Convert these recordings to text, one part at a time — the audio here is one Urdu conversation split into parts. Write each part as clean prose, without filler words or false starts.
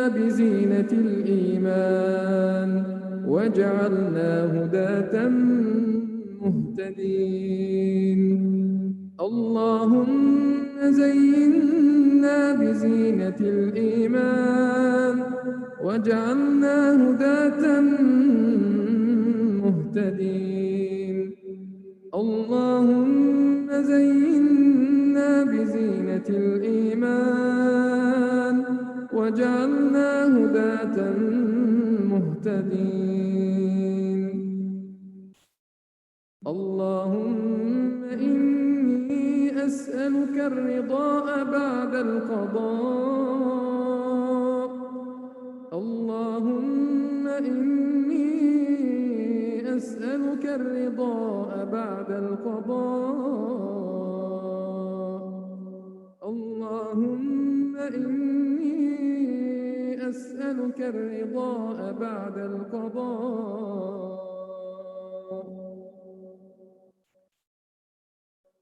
بزينة الإيمان وجعلنا هداة مهتدين. اللهم زينا بزينة الإيمان وجعلنا هداة مهتدين. اللهم زينا بزينة الإيمان وجعلنا هداة مهتدين. اللهم إني أسألك الرضا بعد القضاء. اللهم إني أسألك الرضا بعد القضاء. اللهم إني أسألك الرضا بعد القضاء.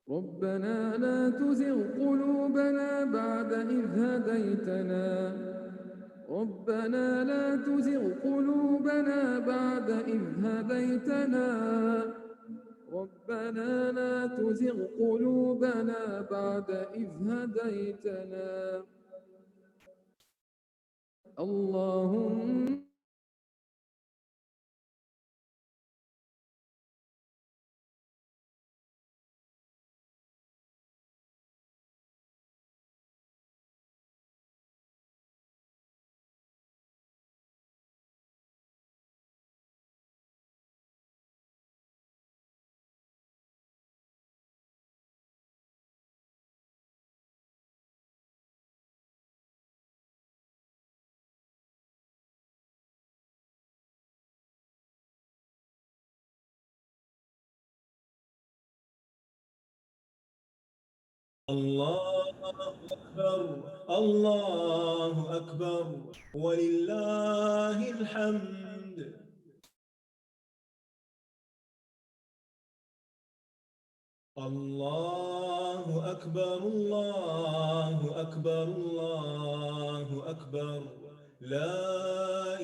ربنا لا تزغ قلوبنا بعد إذ هديتنا. ربنا لا تزغ قلوبنا بعد إذ هديتنا. ربنا لا تزغ قلوبنا بعد إذ هديتنا. اللهم الله أكبر الله أكبر ولله الحمد. الله أكبر الله أكبر الله أكبر لا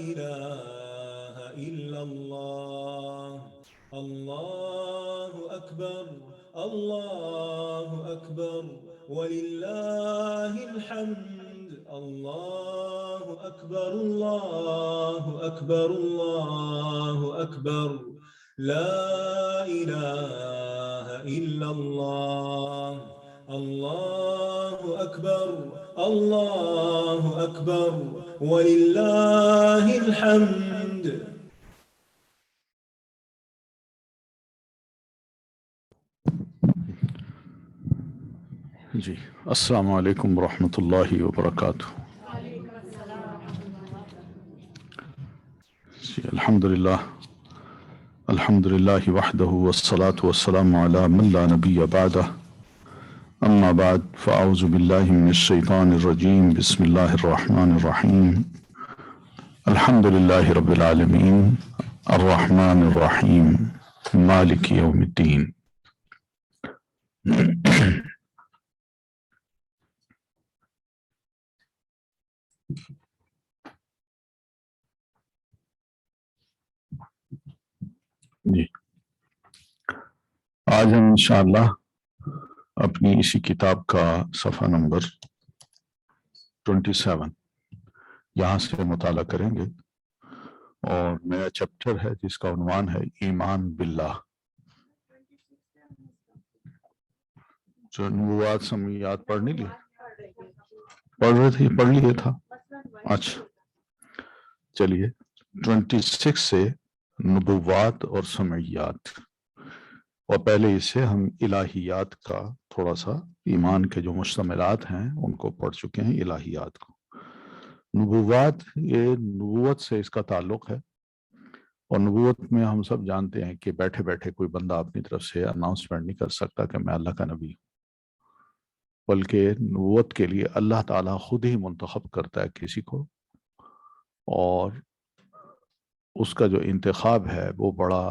إله إلا الله. الله أكبر الله أكبر ولله الحمد. الله أكبر الله أكبر الله أكبر لا إله إلا الله. الله أكبر الله أكبر ولله الحمد. جی السلام علیکم ورحمۃ اللہ وبرکاتہ. جی الحمدللہ وحدہ والصلاة والسلام علی من لا نبی بعدہ. اما بعد فاعوذ باللہ من الشیطان الرجیم. بسم اللہ الرحمن الرحیم. الحمدللہ رب العالمین الرحمن الرحیم مالک یوم الدین. جی آج ہم انشاءاللہ اپنی اسی کتاب کا صفحہ نمبر 27 یہاں سے مطالعہ کریں گے، اور نیا چیپٹر ہے جس کا عنوان ہے ایمان باللہ. جو نبوات سمیات پڑھ نہیں لی، پڑھ رہے تھے، پڑھ لیے تھا. اچھا چلیے 26 سے نبوات اور سمعیات، اور پہلے اس سے ہم الہیات کا تھوڑا سا ایمان کے جو مشتملات ہیں ان کو پڑھ چکے ہیں. الہیات کو نبوات، یہ نبوت سے اس کا تعلق ہے، اور نبوت میں ہم سب جانتے ہیں کہ بیٹھے بیٹھے کوئی بندہ اپنی طرف سے اناؤنسمنٹ نہیں کر سکتا کہ میں اللہ کا نبی ہوں، بلکہ نبوت کے لیے اللہ تعالیٰ خود ہی منتخب کرتا ہے کسی کو، اور اس کا جو انتخاب ہے وہ بڑا،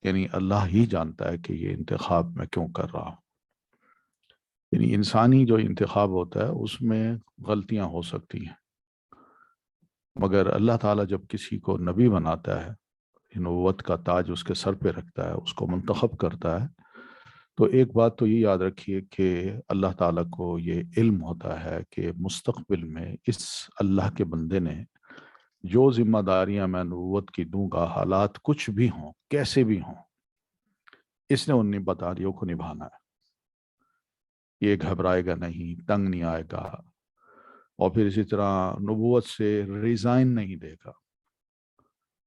یعنی اللہ ہی جانتا ہے کہ یہ انتخاب میں کیوں کر رہا ہوں. یعنی انسانی جو انتخاب ہوتا ہے اس میں غلطیاں ہو سکتی ہیں، مگر اللہ تعالیٰ جب کسی کو نبی بناتا ہے، نبوت کا تاج اس کے سر پہ رکھتا ہے، اس کو منتخب کرتا ہے، تو ایک بات تو یہ یاد رکھیے کہ اللہ تعالیٰ کو یہ علم ہوتا ہے کہ مستقبل میں اس اللہ کے بندے نے جو ذمہ داریاں میں نبوت کی دوں گا، حالات کچھ بھی ہوں، کیسے بھی ہوں، اس نے ان ذمہ داریوں کو نبھانا ہے۔ یہ گھبرائے گا نہیں، تنگ نہیں آئے گا، اور پھر اسی طرح نبوت سے ریزائن نہیں دے گا،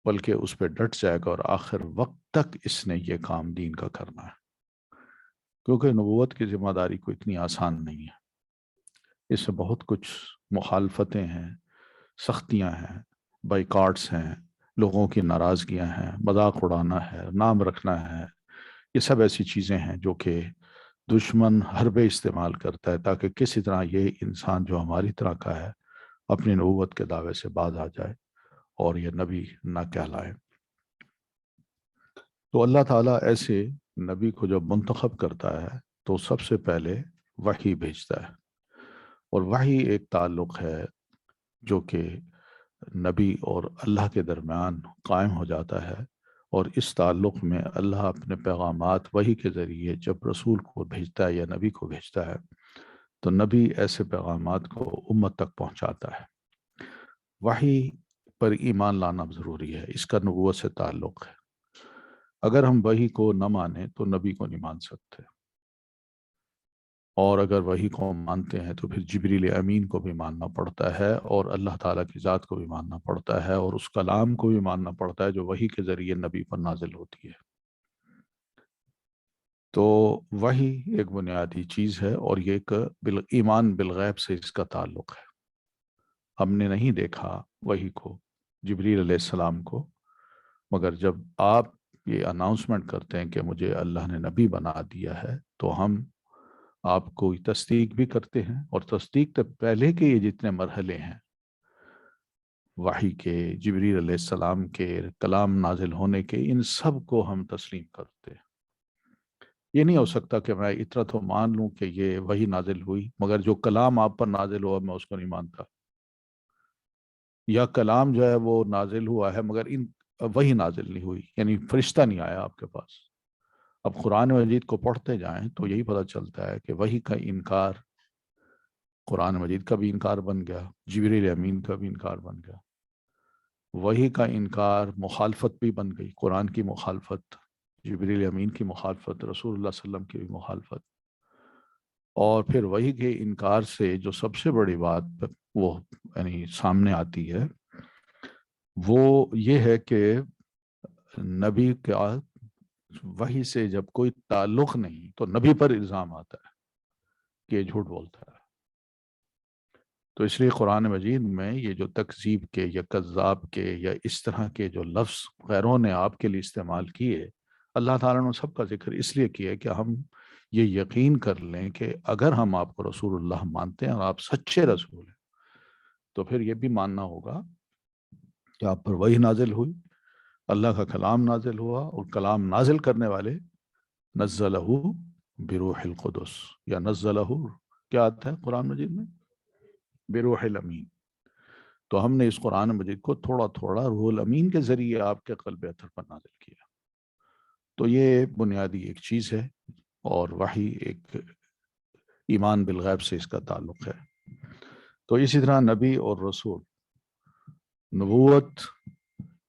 بلکہ اس پہ ڈٹ جائے گا اور آخر وقت تک اس نے یہ کام دین کا کرنا ہے، کیونکہ نبوت کی ذمہ داری کو اتنی آسان نہیں ہے، اس سے بہت کچھ مخالفتیں ہیں، سختیاں ہیں، بائیکاٹس ہیں، لوگوں کی ناراضگیاں ہیں، مذاق اڑانا ہے، نام رکھنا ہے، یہ سب ایسی چیزیں ہیں جو کہ دشمن حربے استعمال کرتا ہے تاکہ کسی طرح یہ انسان جو ہماری طرح کا ہے اپنی نبوت کے دعوے سے باز آ جائے اور یہ نبی نہ کہلائے۔ تو اللہ تعالیٰ ایسے نبی کو جب منتخب کرتا ہے تو سب سے پہلے وحی بھیجتا ہے، اور وحی ایک تعلق ہے جو کہ نبی اور اللہ کے درمیان قائم ہو جاتا ہے، اور اس تعلق میں اللہ اپنے پیغامات وحی کے ذریعے جب رسول کو بھیجتا ہے یا نبی کو بھیجتا ہے تو نبی ایسے پیغامات کو امت تک پہنچاتا ہے۔ وحی پر ایمان لانا ضروری ہے، اس کا نبوت سے تعلق ہے۔ اگر ہم وحی کو نہ مانیں تو نبی کو نہیں مان سکتے، اور اگر وحی کو مانتے ہیں تو پھر جبریل امین کو بھی ماننا پڑتا ہے، اور اللہ تعالیٰ کی ذات کو بھی ماننا پڑتا ہے، اور اس کلام کو بھی ماننا پڑتا ہے جو وحی کے ذریعے نبی پر نازل ہوتی ہے۔ تو وحی ایک بنیادی چیز ہے، اور یہ ایک ایمان بالغیب سے اس کا تعلق ہے۔ ہم نے نہیں دیکھا وحی کو، جبریل علیہ السلام کو، مگر جب آپ یہ اناؤنسمنٹ کرتے ہیں کہ مجھے اللہ نے نبی بنا دیا ہے تو ہم آپ کو تصدیق بھی کرتے ہیں، اور تصدیق تو پہلے کے یہ جتنے مرحلے ہیں وحی کے، جبریل علیہ السلام کے کلام نازل ہونے کے، ان سب کو ہم تسلیم کرتے ہیں۔ یہ نہیں ہو سکتا کہ میں اتنا تو مان لوں کہ یہ وحی نازل ہوئی مگر جو کلام آپ پر نازل ہوا میں اس کو نہیں مانتا، یا کلام جو ہے وہ نازل ہوا ہے مگر وحی نازل نہیں ہوئی، یعنی فرشتہ نہیں آیا آپ کے پاس۔ اب قرآن مجید کو پڑھتے جائیں تو یہی پتہ چلتا ہے کہ وحی کا انکار قرآن مجید کا بھی انکار بن گیا، جبریل امین کا بھی انکار بن گیا، وحی کا انکار مخالفت بھی بن گئی، قرآن کی مخالفت، جبریل امین کی مخالفت، رسول اللہ صلی اللہ علیہ وسلم کی بھی مخالفت۔ اور پھر وحی کے انکار سے جو سب سے بڑی بات وہ یعنی سامنے آتی ہے وہ یہ ہے کہ نبی کا وحی سے جب کوئی تعلق نہیں تو نبی پر الزام آتا ہے کہ یہ جھوٹ بولتا ہے۔ تو اس لیے قرآن مجید میں یہ جو تکذیب کے یا کذاب کے یا اس طرح کے جو لفظ غیروں نے آپ کے لیے استعمال کیے، اللہ تعالیٰ نے سب کا ذکر اس لیے کیا کہ ہم یہ یقین کر لیں کہ اگر ہم آپ کو رسول اللہ مانتے ہیں اور آپ سچے رسول ہیں تو پھر یہ بھی ماننا ہوگا کہ آپ پر وحی نازل ہوئی، اللہ کا کلام نازل ہوا، اور کلام نازل کرنے والے نزلہ بروح القدس، یا نزلہ کیا آتا ہے قرآن مجید میں؟ بروح الامین۔ تو ہم نے اس قرآن مجید کو تھوڑا تھوڑا روح الامین کے ذریعے آپ کے قلب اطہر پر نازل کیا۔ تو یہ بنیادی ایک چیز ہے، اور وحی ایک ایمان بالغیب سے اس کا تعلق ہے۔ تو اسی طرح نبی اور رسول، نبوت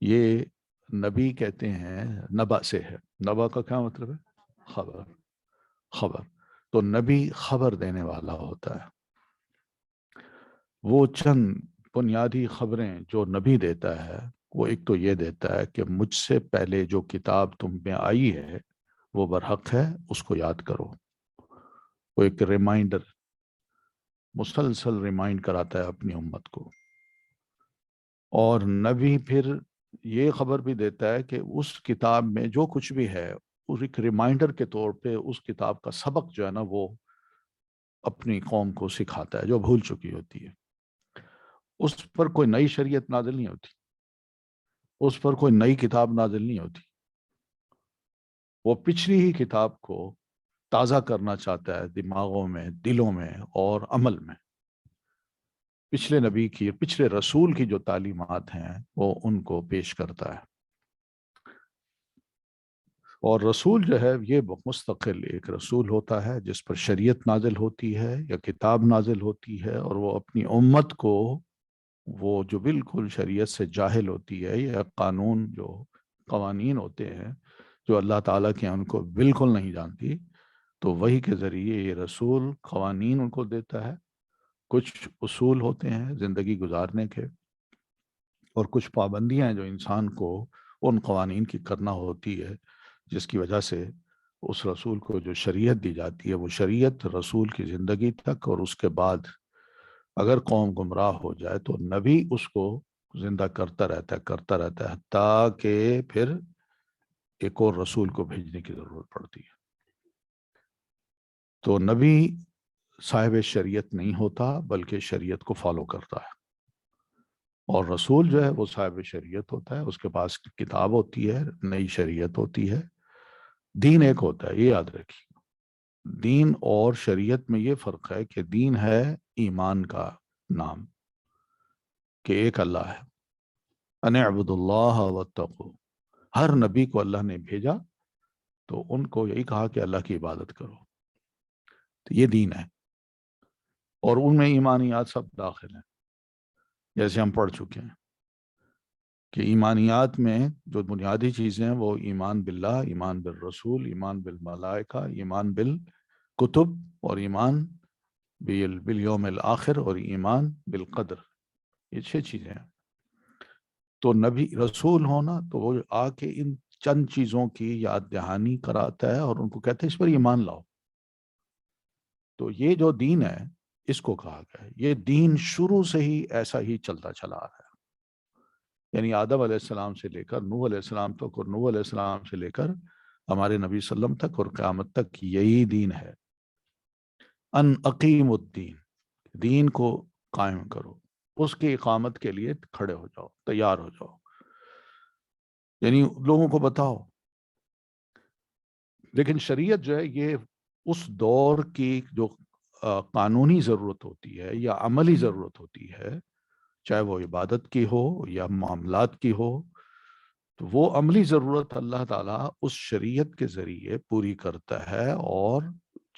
یہ نبی کہتے ہیں نبا سے ہے، نبا کا کیا مطلب ہے؟ خبر۔ تو نبی خبر دینے والا ہوتا ہے، وہ چند بنیادی خبریں جو نبی دیتا ہے وہ ایک تو یہ دیتا ہے کہ مجھ سے پہلے جو کتاب تم میں آئی ہے وہ برحق ہے، اس کو یاد کرو۔ وہ ایک ریمائنڈر، مسلسل ریمائنڈ کراتا ہے اپنی امت کو۔ اور نبی پھر یہ خبر بھی دیتا ہے کہ اس کتاب میں جو کچھ بھی ہے اس ایک ریمائنڈر کے طور پہ اس کتاب کا سبق جو ہے نا وہ اپنی قوم کو سکھاتا ہے جو بھول چکی ہوتی ہے۔ اس پر کوئی نئی شریعت نازل نہیں ہوتی، اس پر کوئی نئی کتاب نازل نہیں ہوتی، وہ پچھلی ہی کتاب کو تازہ کرنا چاہتا ہے دماغوں میں، دلوں میں اور عمل میں۔ پچھلے نبی کی، پچھلے رسول کی جو تعلیمات ہیں وہ ان کو پیش کرتا ہے۔ اور رسول جو ہے یہ مستقل ایک رسول ہوتا ہے جس پر شریعت نازل ہوتی ہے یا کتاب نازل ہوتی ہے، اور وہ اپنی امت کو، وہ جو بالکل شریعت سے جاہل ہوتی ہے یا قانون جو قوانین ہوتے ہیں جو اللہ تعالیٰ کے ان کو بالکل نہیں جانتی، تو وہی کے ذریعے یہ رسول قوانین ان کو دیتا ہے۔ کچھ اصول ہوتے ہیں زندگی گزارنے کے، اور کچھ پابندیاں ہیں جو انسان کو ان قوانین کی کرنا ہوتی ہے، جس کی وجہ سے اس رسول کو جو شریعت دی جاتی ہے وہ شریعت رسول کی زندگی تک، اور اس کے بعد اگر قوم گمراہ ہو جائے تو نبی اس کو زندہ کرتا رہتا ہے حتیٰ کہ پھر ایک اور رسول کو بھیجنے کی ضرورت پڑتی ہے۔ تو نبی صاحب شریعت نہیں ہوتا بلکہ شریعت کو فالو کرتا ہے، اور رسول جو ہے وہ صاحب شریعت ہوتا ہے، اس کے پاس کتاب ہوتی ہے، نئی شریعت ہوتی ہے، دین ایک ہوتا ہے، یہ یاد رکھیے۔ دین اور شریعت میں یہ فرق ہے کہ دین ہے ایمان کا نام، کہ ایک اللہ ہے، ان اعبدوا اللہ واتقوا۔ ہر نبی کو اللہ نے بھیجا تو ان کو یہی کہا کہ اللہ کی عبادت کرو، تو یہ دین ہے، اور ان میں ایمانیات سب داخل ہیں، جیسے ہم پڑھ چکے ہیں کہ ایمانیات میں جو بنیادی چیزیں ہیں وہ ایمان باللہ، ایمان بالرسول، ایمان بالملائکہ، ایمان بالکتب، اور ایمان بالیوم الآخر، اور ایمان بالقدر۔ یہ 6 چیزیں ہیں۔ تو نبی رسول ہونا تو وہ آ کے ان چند چیزوں کی یاد دہانی کراتا ہے اور ان کو کہتے ہیں اس پر ایمان لاؤ۔ تو یہ جو دین ہے اس کو کہا گیا ہے، یہ دین شروع سے ہی ایسا ہی چلتا چلا آ رہا ہے، یعنی آدم علیہ السلام سے لے کر نوح علیہ السلام تک، اور نوح علیہ السلام سے لے کر ہمارے نبی صلی اللہ علیہ وسلم تک، اور قیامت تک یہی دین ہے۔ ان اقیم الدین، دین کو قائم کرو، اس کی اقامت کے لیے کھڑے ہو جاؤ، تیار ہو جاؤ، یعنی لوگوں کو بتاؤ۔ لیکن شریعت جو ہے یہ اس دور کی جو قانونی ضرورت ہوتی ہے یا عملی ضرورت ہوتی ہے، چاہے وہ عبادت کی ہو یا معاملات کی ہو، تو وہ عملی ضرورت اللہ تعالیٰ اس شریعت کے ذریعے پوری کرتا ہے، اور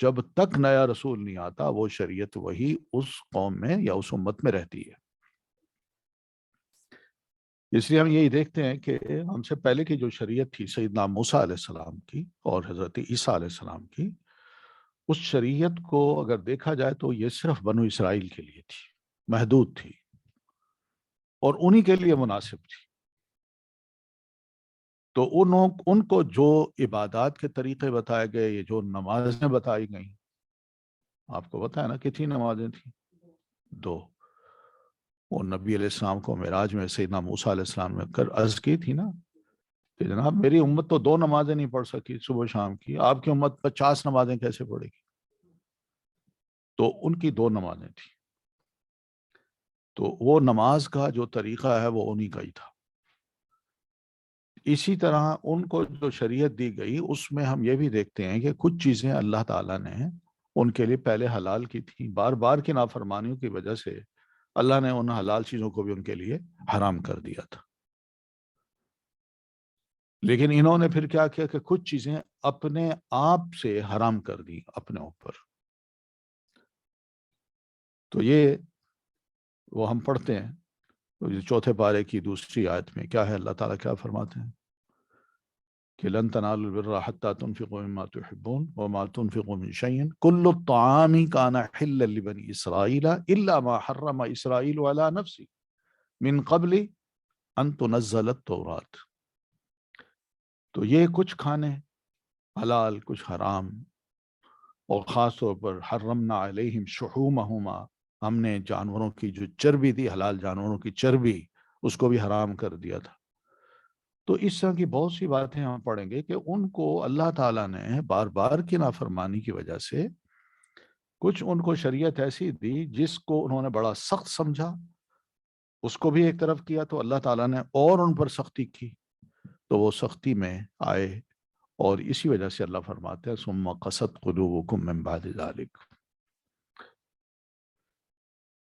جب تک نیا رسول نہیں آتا وہ شریعت وہی اس قوم میں یا اس امت میں رہتی ہے۔ اس لیے ہم یہی دیکھتے ہیں کہ ہم سے پہلے کی جو شریعت تھی سیدنا موسیٰ علیہ السلام کی اور حضرت عیسیٰ علیہ السلام کی، اس شریعت کو اگر دیکھا جائے تو یہ صرف بنو اسرائیل کے لیے تھی، محدود تھی، اور انہی کے لیے مناسب تھی۔ تو ان کو جو عبادات کے طریقے بتائے گئے، یہ جو نمازیں بتائی گئیں، آپ کو بتایا نا کتنی نمازیں تھیں؟ 2۔ وہ نبی علیہ السلام کو معراج میں سیدنا موسیٰ علیہ السلام نے کر عرض کی تھی نا کہ جناب میری امت تو 2 نمازیں نہیں پڑھ سکی صبح شام کی، آپ کی امت 50 نمازیں کیسے پڑھے گی؟ تو ان کی 2 نمازیں تھیں، تو وہ نماز کا جو طریقہ ہے وہ انہی کا ہی تھا۔ اسی طرح ان کو جو شریعت دی گئی اس میں ہم یہ بھی دیکھتے ہیں کہ کچھ چیزیں اللہ تعالیٰ نے ان کے لیے پہلے حلال کی تھی، بار بار کی نافرمانیوں کی وجہ سے اللہ نے ان حلال چیزوں کو بھی ان کے لیے حرام کر دیا تھا۔ لیکن انہوں نے پھر کیا کیا کہ کچھ چیزیں اپنے آپ سے حرام کر دی اپنے اوپر۔ تو یہ وہ ہم پڑھتے ہیں 4 پارے کی 2 آیت میں کیا ہے، اللہ تعالیٰ کیا فرماتے ہیں کہ لن تنالوا البر حتى تنفقوا مما تحبون وما تنفقوا من شيء كل الطعام كان حلا لبني إسرائيل إلا ما حرم إسرائيل على نفسه من قبل أن تنزل التوراة۔ تو یہ کچھ کھانے حلال کچھ حرام، اور خاص طور پر حرمنا علیہم شحومہما، ہم نے جانوروں کی جو چربی تھی، حلال جانوروں کی چربی، اس کو بھی حرام کر دیا تھا۔ تو اس طرح کی بہت سی باتیں ہم پڑھیں گے کہ ان کو اللہ تعالیٰ نے بار بار کی نافرمانی کی وجہ سے کچھ ان کو شریعت ایسی دی جس کو انہوں نے بڑا سخت سمجھا، اس کو بھی ایک طرف کیا تو اللہ تعالیٰ نے اور ان پر سختی کی، تو وہ سختی میں آئے اور اسی وجہ سے اللہ فرماتے ہیں ثم قست قلوبکم من بعد ذلک.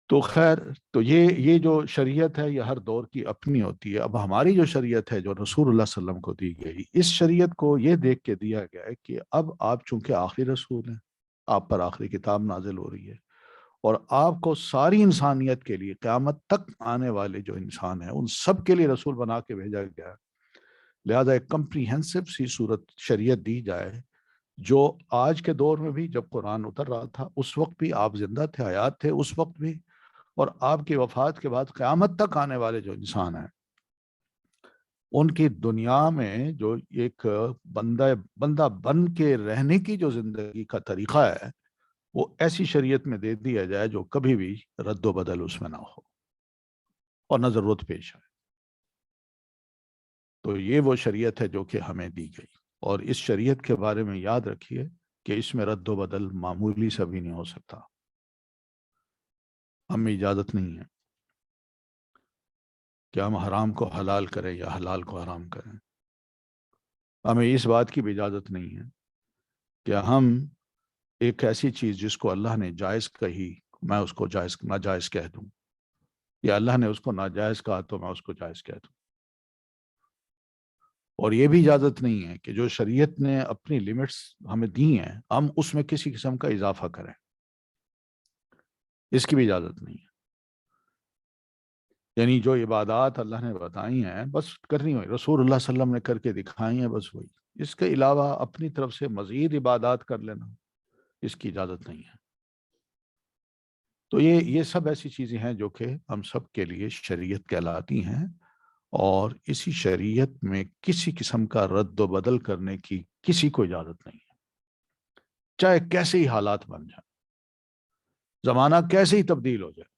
تو خیر، تو یہ جو شریعت ہے یہ ہر دور کی اپنی ہوتی ہے. اب ہماری جو شریعت ہے جو رسول اللہ صلی اللہ علیہ وسلم کو دی گئی، اس شریعت کو یہ دیکھ کے دیا گیا ہے کہ اب آپ چونکہ آخری رسول ہیں، آپ پر آخری کتاب نازل ہو رہی ہے، اور آپ کو ساری انسانیت کے لیے قیامت تک آنے والے جو انسان ہیں ان سب کے لیے رسول بنا کے بھیجا گیا ہے. لہذا ایک کمپریہنسو سی صورت شریعت دی جائے جو آج کے دور میں بھی، جب قرآن اتر رہا تھا اس وقت بھی آپ زندہ تھے، حیات تھے اس وقت بھی، اور آپ کی وفات کے بعد قیامت تک آنے والے جو انسان ہیں ان کی دنیا میں جو ایک بندہ بن کے رہنے کی جو زندگی کا طریقہ ہے وہ ایسی شریعت میں دے دیا جائے جو کبھی بھی رد و بدل اس میں نہ ہو اور نہ ضرورت پیش آئے. تو یہ وہ شریعت ہے جو کہ ہمیں دی گئی، اور اس شریعت کے بارے میں یاد رکھیے کہ اس میں رد و بدل معمولی سا بھی نہیں ہو سکتا. ہمیں اجازت نہیں ہے کہ ہم حرام کو حلال کریں یا حلال کو حرام کریں. ہمیں اس بات کی بھی اجازت نہیں ہے کہ ہم ایک ایسی چیز جس کو اللہ نے جائز کہی میں اس کو ناجائز کہہ دوں، یا اللہ نے اس کو ناجائز کہا تو میں اس کو جائز کہہ دوں. اور یہ بھی اجازت نہیں ہے کہ جو شریعت نے اپنی لیمٹس ہمیں دی ہیں ہم اس میں کسی قسم کا اضافہ کریں، اس کی بھی اجازت نہیں ہے. یعنی جو عبادات اللہ نے بتائی ہیں بس کرنی ہوئی، رسول اللہ صلی اللہ علیہ وسلم نے کر کے دکھائی ہیں بس وہی، اس کے علاوہ اپنی طرف سے مزید عبادات کر لینا اس کی اجازت نہیں ہے. تو یہ سب ایسی چیزیں ہیں جو کہ ہم سب کے لیے شریعت کہلاتی ہیں، اور اسی شریعت میں کسی قسم کا رد و بدل کرنے کی کسی کو اجازت نہیں ہے، چاہے کیسے ہی حالات بن جائیں، زمانہ کیسے ہی تبدیل ہو جائے.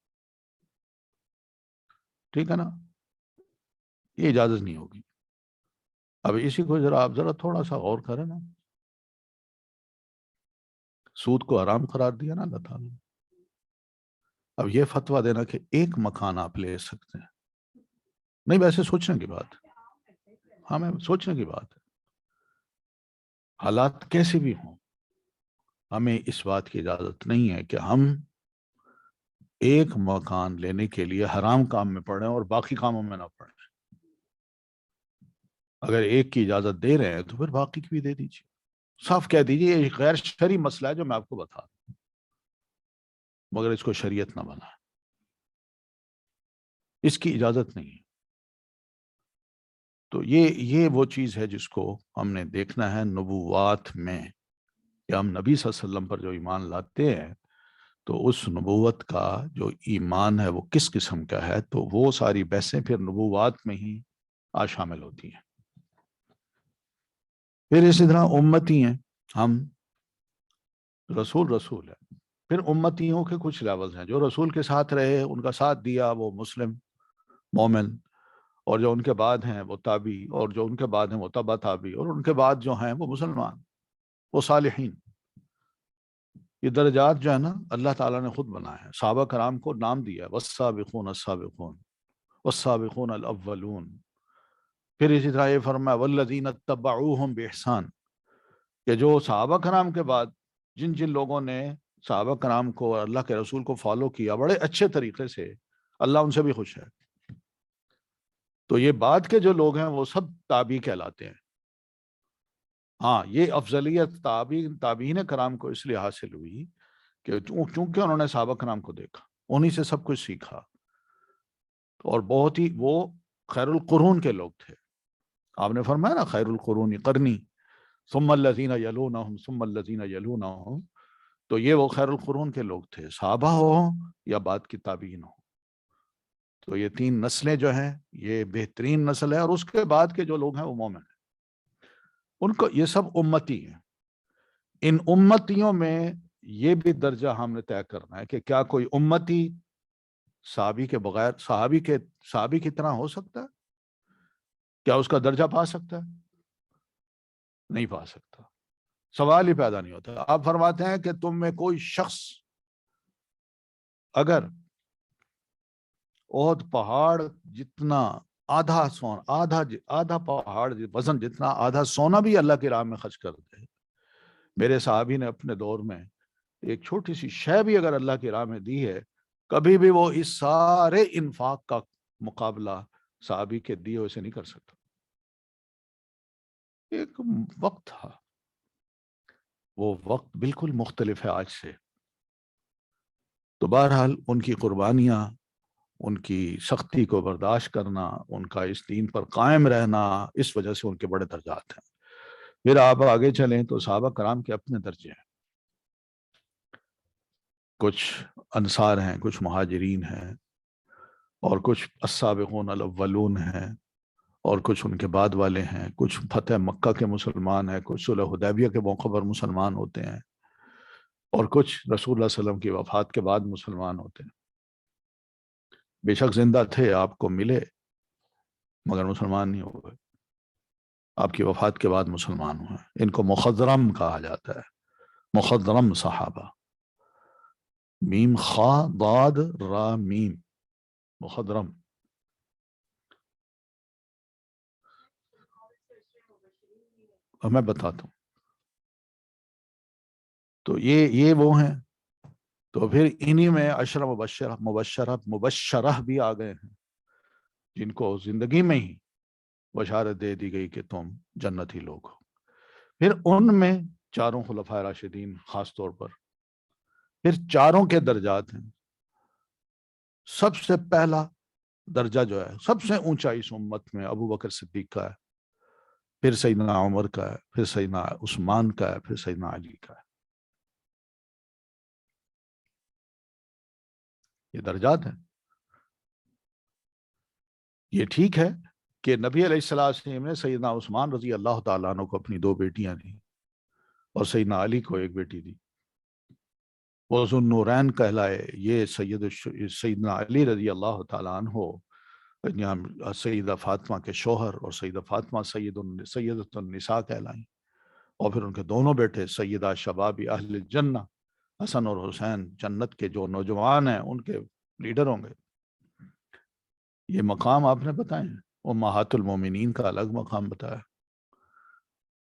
ٹھیک ہے نا، یہ اجازت نہیں ہوگی. اب اسی کو آپ ذرا تھوڑا سا غور کریں نا. سود کو حرام قرار دیا نا اللہ تعالیٰ نے. اب یہ فتویٰ دینا کہ ایک مکان آپ لے سکتے ہیں، نہیں ویسے سوچنے کی بات ہے، ہمیں سوچنے کی بات ہے. حالات کیسے بھی ہوں ہمیں اس بات کی اجازت نہیں ہے کہ ہم ایک مکان لینے کے لیے حرام کام میں پڑیں اور باقی کاموں میں نہ پڑیں. اگر ایک کی اجازت دے رہے ہیں تو پھر باقی کی بھی دے دیجیے. صاف کہہ دیجیے یہ غیر شرعی مسئلہ ہے جو میں آپ کو بتا دوں، مگر اس کو شریعت نہ بنا، اس کی اجازت نہیں ہے. تو یہ وہ چیز ہے جس کو ہم نے دیکھنا ہے نبوات میں، کہ ہم نبی صلی اللہ علیہ وسلم پر جو ایمان لاتے ہیں تو اس نبوت کا جو ایمان ہے وہ کس قسم کا ہے. تو وہ ساری بحثیں پھر نبوات میں ہی شامل ہوتی ہیں. پھر اسی طرح امتی ہیں ہم، رسول ہے. پھر امتیوں کے کچھ لیولز ہیں، جو رسول کے ساتھ رہے ان کا ساتھ دیا وہ مسلم مومن، اور جو ان کے بعد ہیں وہ تابعی، اور جو ان کے بعد ہیں وہ تبع تابعی، اور ان کے بعد جو ہیں وہ مسلمان، وہ صالحین. یہ درجات جو ہے نا اللہ تعالیٰ نے خود بنایا ہے، صحابہ کرام کو نام دیا والسابقون السابقون والسابقون الاولون. پھر اسی طرح یہ فرمایا والذین اتبعوہم بإحسان، کہ جو صحابہ کرام کے بعد جن لوگوں نے صحابہ کرام کو اور اللہ کے رسول کو فالو کیا بڑے اچھے طریقے سے، اللہ ان سے بھی خوش ہے. تو یہ بعد کے جو لوگ ہیں وہ سب تابعی کہلاتے ہیں. ہاں یہ افضلیت تابعین کرام کو اس لیے حاصل ہوئی کہ چونکہ انہوں نے صحابہ کرام کو دیکھا، انہی سے سب کچھ سیکھا، اور بہت ہی وہ خیر القرون کے لوگ تھے. آپ نے فرمایا نا خیر القرون قرنی ثم الذین یلونہم ثم الذین یلونہم. تو یہ وہ خیر القرون کے لوگ تھے، صحابہ ہوں یا بعد کی تابعین ہوں. تو یہ تین نسلیں جو ہیں یہ بہترین نسل ہے، اور اس کے بعد کے جو لوگ ہیں وہ مومن ہیں. ان کو یہ سب امتی ہیں. ان امتیوں میں یہ بھی درجہ ہم نے طے کرنا ہے کہ کیا کوئی امتی صحابی کے بغیر صحابی کی طرح ہو سکتا ہے؟ کیا اس کا درجہ پا سکتا ہے؟ نہیں پا سکتا، سوال ہی پیدا نہیں ہوتا. آپ فرماتے ہیں کہ تم میں کوئی شخص اگر احد پہاڑ جتنا آدھا سونا، آدھا پہاڑ وزن جتنا آدھا سونا بھی اللہ کی راہ میں خرچ کر دے۔ میرے صحابی نے اپنے دور میں ایک چھوٹی سی شے بھی اگر اللہ کی راہ میں دی ہے، کبھی بھی وہ اس سارے انفاق کا مقابلہ صحابی کے دیے ہوئے سے نہیں کر سکتا۔ ایک وقت تھا، وہ وقت بالکل مختلف ہے آج سے۔ تو بہرحال ان کی قربانیاں، ان کی سختی کو برداشت کرنا، ان کا اس دین پر قائم رہنا، اس وجہ سے ان کے بڑے درجات ہیں۔ پھر آپ آگے چلیں تو صحابہ کرام کے اپنے درجے ہیں، کچھ انصار ہیں، کچھ مہاجرین ہیں، اور کچھ السابقون الاولون ہیں، اور کچھ ان کے بعد والے ہیں، کچھ فتح مکہ کے مسلمان ہیں، کچھ صلح حدیبیہ کے موقع پر مسلمان ہوتے ہیں، اور کچھ رسول اللہ صلی اللہ علیہ وسلم کی وفات کے بعد مسلمان ہوتے ہیں۔ بے شک زندہ تھے، آپ کو ملے، مگر مسلمان نہیں ہو گئے، آپ کی وفات کے بعد مسلمان ہوئے۔ ان کو مخضرم کہا جاتا ہے، مخضرم صحابہ، میم خا ضاد را میم، مخضرم۔ اور میں بتاتا ہوں، تو یہ وہ ہیں۔ تو پھر انہی میں عشرہ مبشرہ بھی آ گئے ہیں، جن کو زندگی میں ہی بشارت دے دی گئی کہ تم جنتی لوگ ہو۔ پھر ان میں چاروں خلفائے راشدین خاص طور پر، پھر چاروں کے درجات ہیں۔ سب سے پہلا درجہ جو ہے، سب سے اونچا اس امت میں ابو بکر صدیق کا ہے، پھر سیدنا عمر کا ہے، پھر سیدنا عثمان کا ہے، پھر سیدنا علی کا ہے۔ یہ درجات ہیں۔ یہ ٹھیک ہے کہ نبی علیہ السلام نے سیدنا عثمان رضی اللہ تعالیٰ عنہ کو اپنی 2 بیٹیاں دی، اور سیدنا علی کو 1 بیٹی دی، وہ ذو النورین کہلائے۔ یہ سیدنا علی رضی اللہ تعالیٰ عنہ سیدہ فاطمہ کے شوہر، اور سیدہ فاطمہ سیدۃ النساء کہلائیں، اور پھر ان کے دونوں بیٹے سیدہ شباب اہل الجنہ، حسن اور حسین جنت کے جو نوجوان ہیں ان کے لیڈر ہوں گے۔ یہ مقام آپ نے بتائے ہیں، امہات المومنین کا الگ مقام بتایا۔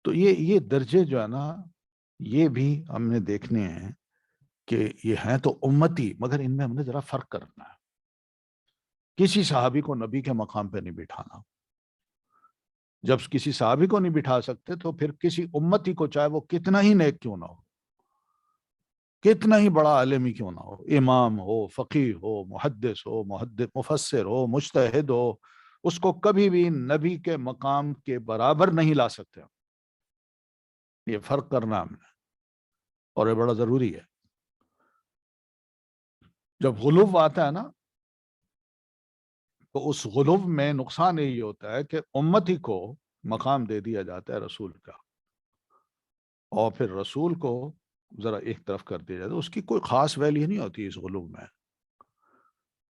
تو یہ درجے جو ہے نا، یہ بھی ہم نے دیکھنے ہیں کہ یہ ہیں تو امتی، مگر ان میں ہم نے ذرا فرق کرنا ہے۔ کسی صحابی کو نبی کے مقام پہ نہیں بٹھانا۔ جب کسی صحابی کو نہیں بٹھا سکتے تو پھر کسی امتی کو، چاہے وہ کتنا ہی نیک کیوں نہ ہو، کتنا ہی بڑا عالم ہی کیوں نہ ہو، امام ہو، فقیہ ہو، محدث ہو، مفسر ہو، مجتہد ہو، اس کو کبھی بھی نبی کے مقام کے برابر نہیں لا سکتے۔ یہ فرق کرنا ہم نے، اور یہ بڑا ضروری ہے۔ جب غلو آتا ہے نا، تو اس غلو میں نقصان یہی ہوتا ہے کہ امتی کو مقام دے دیا جاتا ہے رسول کا، اور پھر رسول کو ذرا ایک طرف کر دیا جاتا ہے، اس کی کوئی خاص ویلیو نہیں ہوتی اس غلو میں۔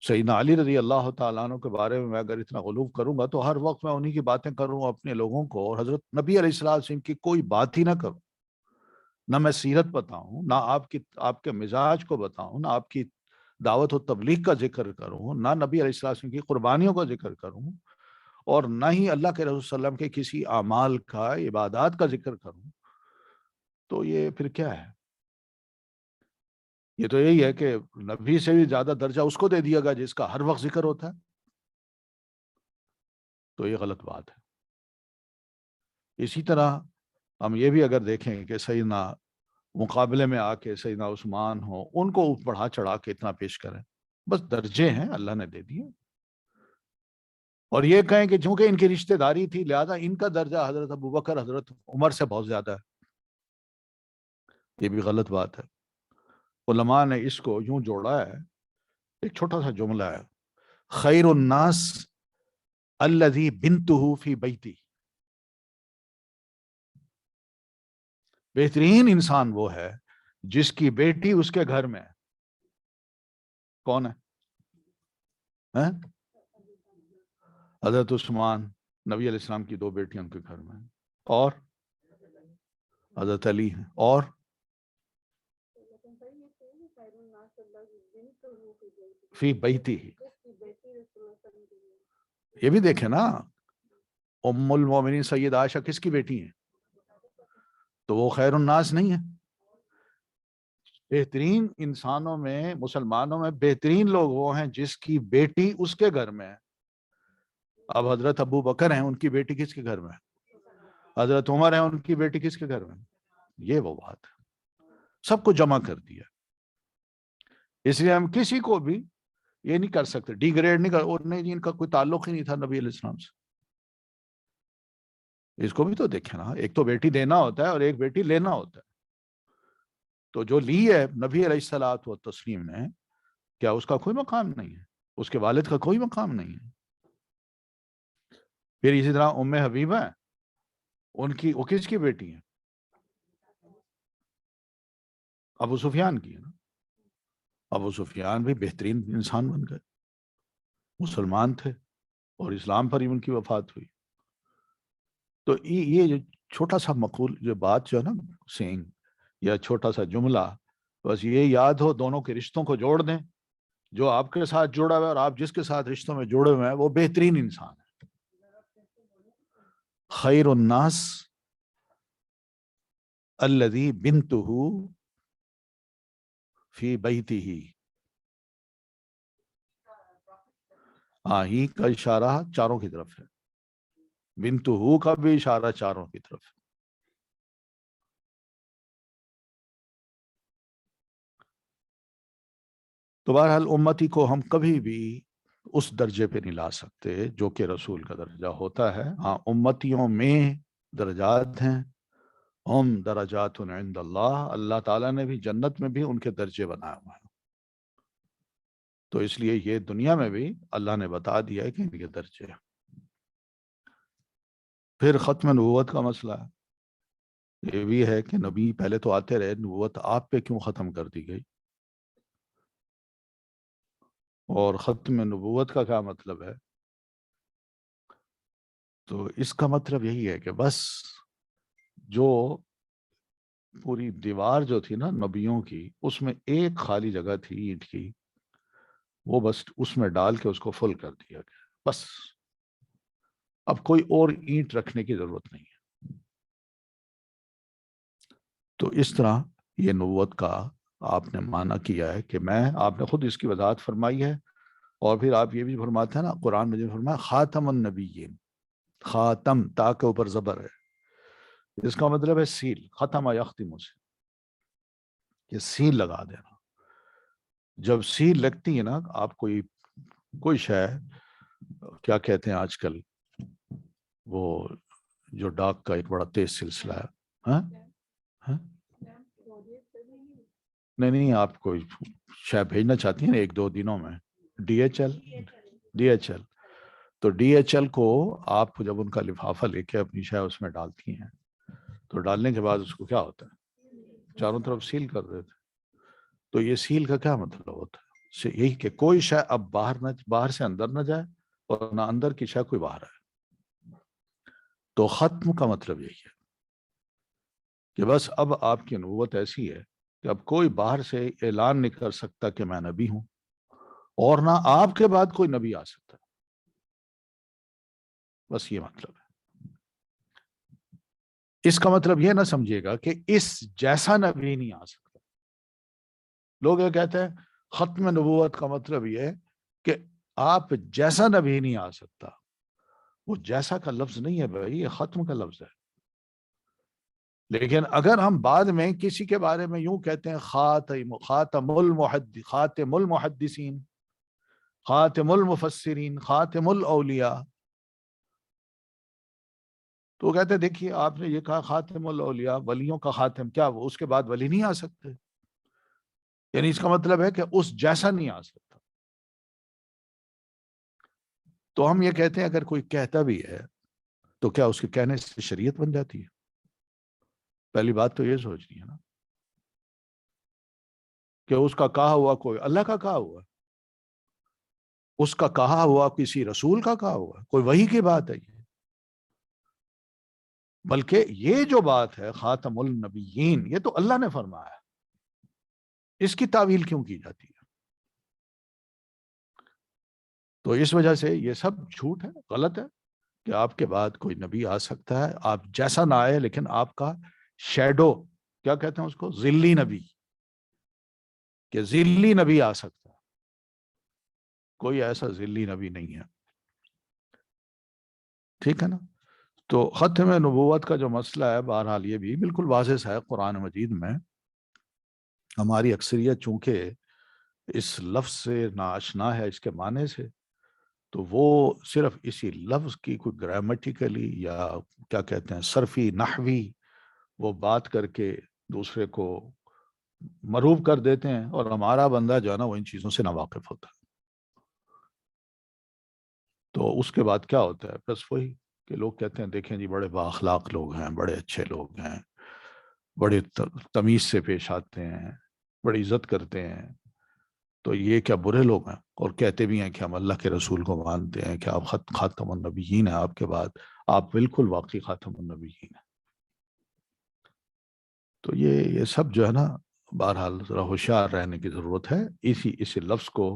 سیدنا علی رضی اللہ تعالیٰ عنہ کے بارے میں اگر اتنا غلو کروں گا تو ہر وقت میں انہی کی باتیں کروں اپنے لوگوں کو، اور حضرت نبی علیہ السلام کی کوئی بات ہی نہ کروں، نہ میں سیرت بتاؤں، نہ آپ کے مزاج کو بتاؤں، نہ آپ کی دعوت و تبلیغ کا ذکر کروں، نہ نبی علیہ السلام کی قربانیوں کا ذکر کروں، اور نہ ہی اللہ کے رسول صلی اللہ علیہ وسلم کے کسی اعمال کا، عبادات کا ذکر کروں، تو یہ پھر کیا ہے؟ یہ تو یہی ہے کہ نبی سے بھی زیادہ درجہ اس کو دے دیا گا جس کا ہر وقت ذکر ہوتا ہے، تو یہ غلط بات ہے۔ اسی طرح ہم یہ بھی اگر دیکھیں کہ سیدنا مقابلے میں آ کے سیدنا عثمان ہو، ان کو بڑھا چڑھا کے اتنا پیش کریں، بس درجے ہیں اللہ نے دے دیے، اور یہ کہیں کہ چونکہ ان کی رشتہ داری تھی لہذا ان کا درجہ حضرت ابوبکر، حضرت عمر سے بہت زیادہ ہے، یہ بھی غلط بات ہے۔ علماء نے اس کو یوں جوڑا ہے، ایک چھوٹا سا جملہ ہے، خیر الناس الذی بنتہ فی بیتی، بہترین انسان وہ ہے جس کی بیٹی اس کے گھر میں ہے۔ کون ہے؟ حضرت عثمان، نبی علیہ السلام کی 2 بیٹیاں ان کے گھر میں ہیں، اور حضرت علی ہیں، اور فی بیتی ہی، یہ بھی دیکھیں نا، ام المومنین سید عائشہ کس کی بیٹی ہیں؟ تو وہ خیر الناس نہیں ہے؟ بہترین انسانوں میں، مسلمانوں میں بہترین لوگ وہ ہیں جس کی بیٹی اس کے گھر میں ہے۔ اب حضرت ابو بکر ہیں، ان کی بیٹی کس کے گھر میں ہے؟ حضرت عمر ہیں، ان کی بیٹی کس کے گھر میں؟ یہ وہ بات ہے، سب کو جمع کر دیا۔ اس لیے ہم کسی کو بھی یہ نہیں کر سکتے، ڈی گریڈ نہیں کر، اور نہیں جی ان کا کوئی تعلق ہی نہیں تھا نبی علیہ السلام سے۔ اس کو بھی تو دیکھیں نا، ایک تو بیٹی دینا ہوتا ہے اور ایک بیٹی لینا ہوتا ہے۔ تو جو لی ہے نبی علیہ الصلوۃ والتسلیم نے، کیا اس کا کوئی مقام نہیں ہے؟ اس کے والد کا کوئی مقام نہیں ہے؟ پھر اسی طرح ام حبیبہ، ان کی، وہ کس کی بیٹی ہیں؟ ابو سفیان کی ہے نا۔ ابو سفیان بھی بہترین انسان بن گئے، مسلمان تھے اور اسلام پر ہی ان کی وفات ہوئی۔ تو یہ جو چھوٹا سا مقول، جو بات جو ہے نا سینگ، یا چھوٹا سا جملہ، بس یہ یاد ہو، دونوں کے رشتوں کو جوڑ دیں، جو آپ کے ساتھ جڑا ہوا ہے اور آپ جس کے ساتھ رشتوں میں جڑے ہوئے ہیں وہ بہترین انسان ہے۔ خیر الناس الذی بنتہ فی بیتہ، ہی کا اشارہ چاروں کی طرف ہے، بنتہ کا بھی اشارہ چاروں کی طرف ہے۔ تو بہرحال امتی کو ہم کبھی بھی اس درجے پہ نہیں لا سکتے جو کہ رسول کا درجہ ہوتا ہے۔ ہاں، امتیوں میں درجات ہیں، ہم درجات عند اللہ، اللہ تعالیٰ نے بھی جنت میں بھی ان کے درجے بنائے ہوئے ہیں۔ تو اس لیے یہ دنیا میں بھی اللہ نے بتا دیا ہے کہ ان کے درجے ہیں۔ پھر ختم نبوت کا مسئلہ ہے، یہ بھی ہے کہ نبی پہلے تو آتے رہے، نبوت آپ پہ کیوں ختم کر دی گئی؟ اور ختم نبوت کا کیا مطلب ہے؟ تو اس کا مطلب یہی ہے کہ بس جو پوری دیوار جو تھی نا نبیوں کی، اس میں ایک خالی جگہ تھی اینٹ کی، وہ بس اس میں ڈال کے اس کو فل کر دیا گیا، بس اب کوئی اور اینٹ رکھنے کی ضرورت نہیں ہے۔ تو اس طرح یہ نبوت کا آپ نے معنی کیا ہے کہ میں، آپ نے خود اس کی وضاحت فرمائی ہے، اور پھر آپ یہ بھی فرماتے ہیں نا، قرآن میں جو فرمایا خاتم النبیین، خاتم تا کے اوپر زبر ہے، اس کا مطلب ہے سیل، ختم یختم سے، یہ سیل لگا دینا۔ جب سیل لگتی ہے نا، آپ کوئی شے، کیا کہتے ہیں آج کل، وہ جو ڈاک کا ایک بڑا تیز سلسلہ ہے، ہاں ہاں، نہیں آپ کوئی شے بھیجنا چاہتی ہیں 1-2 دنوں میں، ڈی ایچ ایل، تو ڈی ایچ ایل کو آپ جب ان کا لفافہ لے کے اپنی شے اس میں ڈالتی ہیں، تو ڈالنے کے بعد اس کو کیا ہوتا ہے؟ چاروں طرف سیل کر دیتے۔ تو یہ سیل کا کیا مطلب ہوتا ہے؟ یہی کہ کوئی شے اب باہر سے اندر نہ جائے، اور نہ اندر کی شے کوئی باہر آئے۔ تو ختم کا مطلب یہی ہے کہ بس اب آپ کی نبوت ایسی ہے کہ اب کوئی باہر سے اعلان نہیں کر سکتا کہ میں نبی ہوں، اور نہ آپ کے بعد کوئی نبی آ سکتا، بس یہ مطلب ہے۔ اس کا مطلب یہ نہ سمجھیے گا کہ اس جیسا نبی نہیں آ سکتا۔ لوگ یہ کہتے ہیں ختم نبوت کا مطلب یہ ہے کہ آپ جیسا نبی نہیں آ سکتا۔ وہ جیسا کا لفظ نہیں ہے بھائی، یہ ختم کا لفظ ہے۔ لیکن اگر ہم بعد میں کسی کے بارے میں یوں کہتے ہیں خاتم المحدثین، خاتم المفسرین، خاتم الاولیاء، تو وہ کہتے ہیں دیکھیے آپ نے یہ کہا خاتم الاولیاء، ولیوں کا خاتم، کیا وہ اس کے بعد ولی نہیں آ سکتے؟ یعنی اس کا مطلب ہے کہ اس جیسا نہیں آ سکتا۔ تو ہم یہ کہتے ہیں اگر کوئی کہتا بھی ہے تو کیا اس کے کہنے سے شریعت بن جاتی ہے؟ پہلی بات تو یہ سوچنی ہے نا کہ اس کا کہا ہوا کوئی اللہ کا کہا ہوا، اس کا کہا ہوا کسی رسول کا کہا ہوا، کوئی وحی کی بات ہے یہ؟ بلکہ یہ جو بات ہے خاتم النبیین، یہ تو اللہ نے فرمایا ہے، اس کی تعویل کیوں کی جاتی ہے؟ تو اس وجہ سے یہ سب جھوٹ ہے، غلط ہے کہ آپ کے بعد کوئی نبی آ سکتا ہے، آپ جیسا نہ آئے لیکن آپ کا شیڈو، کیا کہتے ہیں اس کو، ذلی نبی، کہ ذلی نبی آ سکتا ہے. کوئی ایسا ذلی نبی نہیں ہے. ٹھیک ہے نا. تو ختم نبوت کا جو مسئلہ ہے، بہرحال یہ بھی بالکل واضح ہے قرآن مجید میں. ہماری اکثریت چونکہ اس لفظ سے ناآشنا ہے، اس کے معنی سے، تو وہ صرف اسی لفظ کی کوئی گرامیٹیکلی یا کیا کہتے ہیں صرفی نحوی وہ بات کر کے دوسرے کو مروب کر دیتے ہیں، اور ہمارا بندہ جو ہے نا وہ ان چیزوں سے ناواقف ہوتا ہے. تو اس کے بعد کیا ہوتا ہے، بس وہی کہ لوگ کہتے ہیں دیکھیں جی بڑے بااخلاق لوگ ہیں، بڑے اچھے لوگ ہیں، بڑے تمیز سے پیش آتے ہیں، بڑی عزت کرتے ہیں، تو یہ کیا برے لوگ ہیں؟ اور کہتے بھی ہیں کہ ہم اللہ کے رسول کو مانتے ہیں، کہ آپ خاتم النبیین ہیں، آپ کے بعد آپ بالکل واقعی خاتم النبیین ہیں. تو یہ سب جو ہے نا، بہرحال ذرا ہوشیار رہنے کی ضرورت ہے، اسی لفظ کو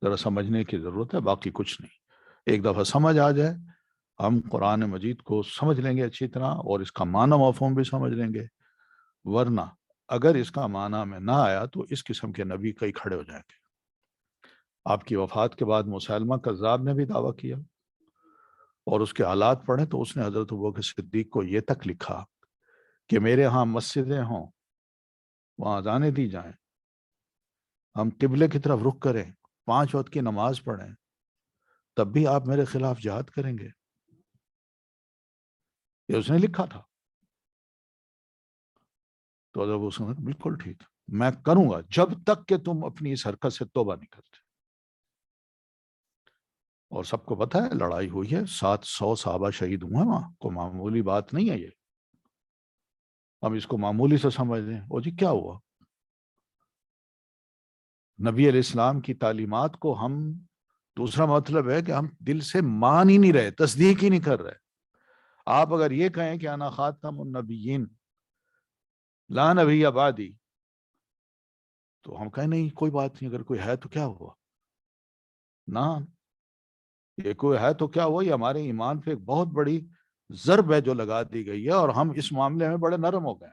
ذرا سمجھنے کی ضرورت ہے، باقی کچھ نہیں. ایک دفعہ سمجھ آ جائے، ہم قرآن مجید کو سمجھ لیں گے اچھی طرح، اور اس کا معنی مفہوم بھی سمجھ لیں گے. ورنہ اگر اس کا معنی میں نہ آیا تو اس قسم کے نبی کئی کھڑے ہو جائیں گے. آپ کی وفات کے بعد مسیلمہ کذاب نے بھی دعویٰ کیا، اور اس کے حالات پڑھیں تو اس نے حضرت ابوبکر صدیق کو یہ تک لکھا کہ میرے ہاں مسجدیں ہوں، وہاں اذانیں دی جائیں، ہم قبلے کی طرف رخ کریں، 5 وقت کی نماز پڑھیں، تب بھی آپ میرے خلاف جہاد کریں گے. یہ اس نے لکھا تھا. تو حضرت اس نے بالکل ٹھیک، میں کروں گا جب تک کہ تم اپنی اس حرکت سے توبہ نہیں کرتے. اور سب کو پتہ ہے لڑائی ہوئی ہے، 700 صحابہ شہید ہوئے ہیں وہاں، کوئی معمولی بات نہیں ہے یہ. ہم اس کو معمولی سے سمجھ لیں، او جی کیا ہوا؟ نبی علیہ السلام کی تعلیمات کو ہم، دوسرا مطلب ہے کہ ہم دل سے مان ہی نہیں رہے، تصدیق ہی نہیں کر رہے. آپ اگر یہ کہیں کہ انا خاتم النبیین لا نبی بعدی، تو ہم کہیں نہیں کوئی بات نہیں، اگر کوئی ہے تو کیا ہوا. نہ، یہ کوئی ہے تو کیا ہوا، یہ ہمارے ایمان پہ ایک بہت بڑی ضرب ہے جو لگا دی گئی ہے، اور ہم اس معاملے میں بڑے نرم ہو گئے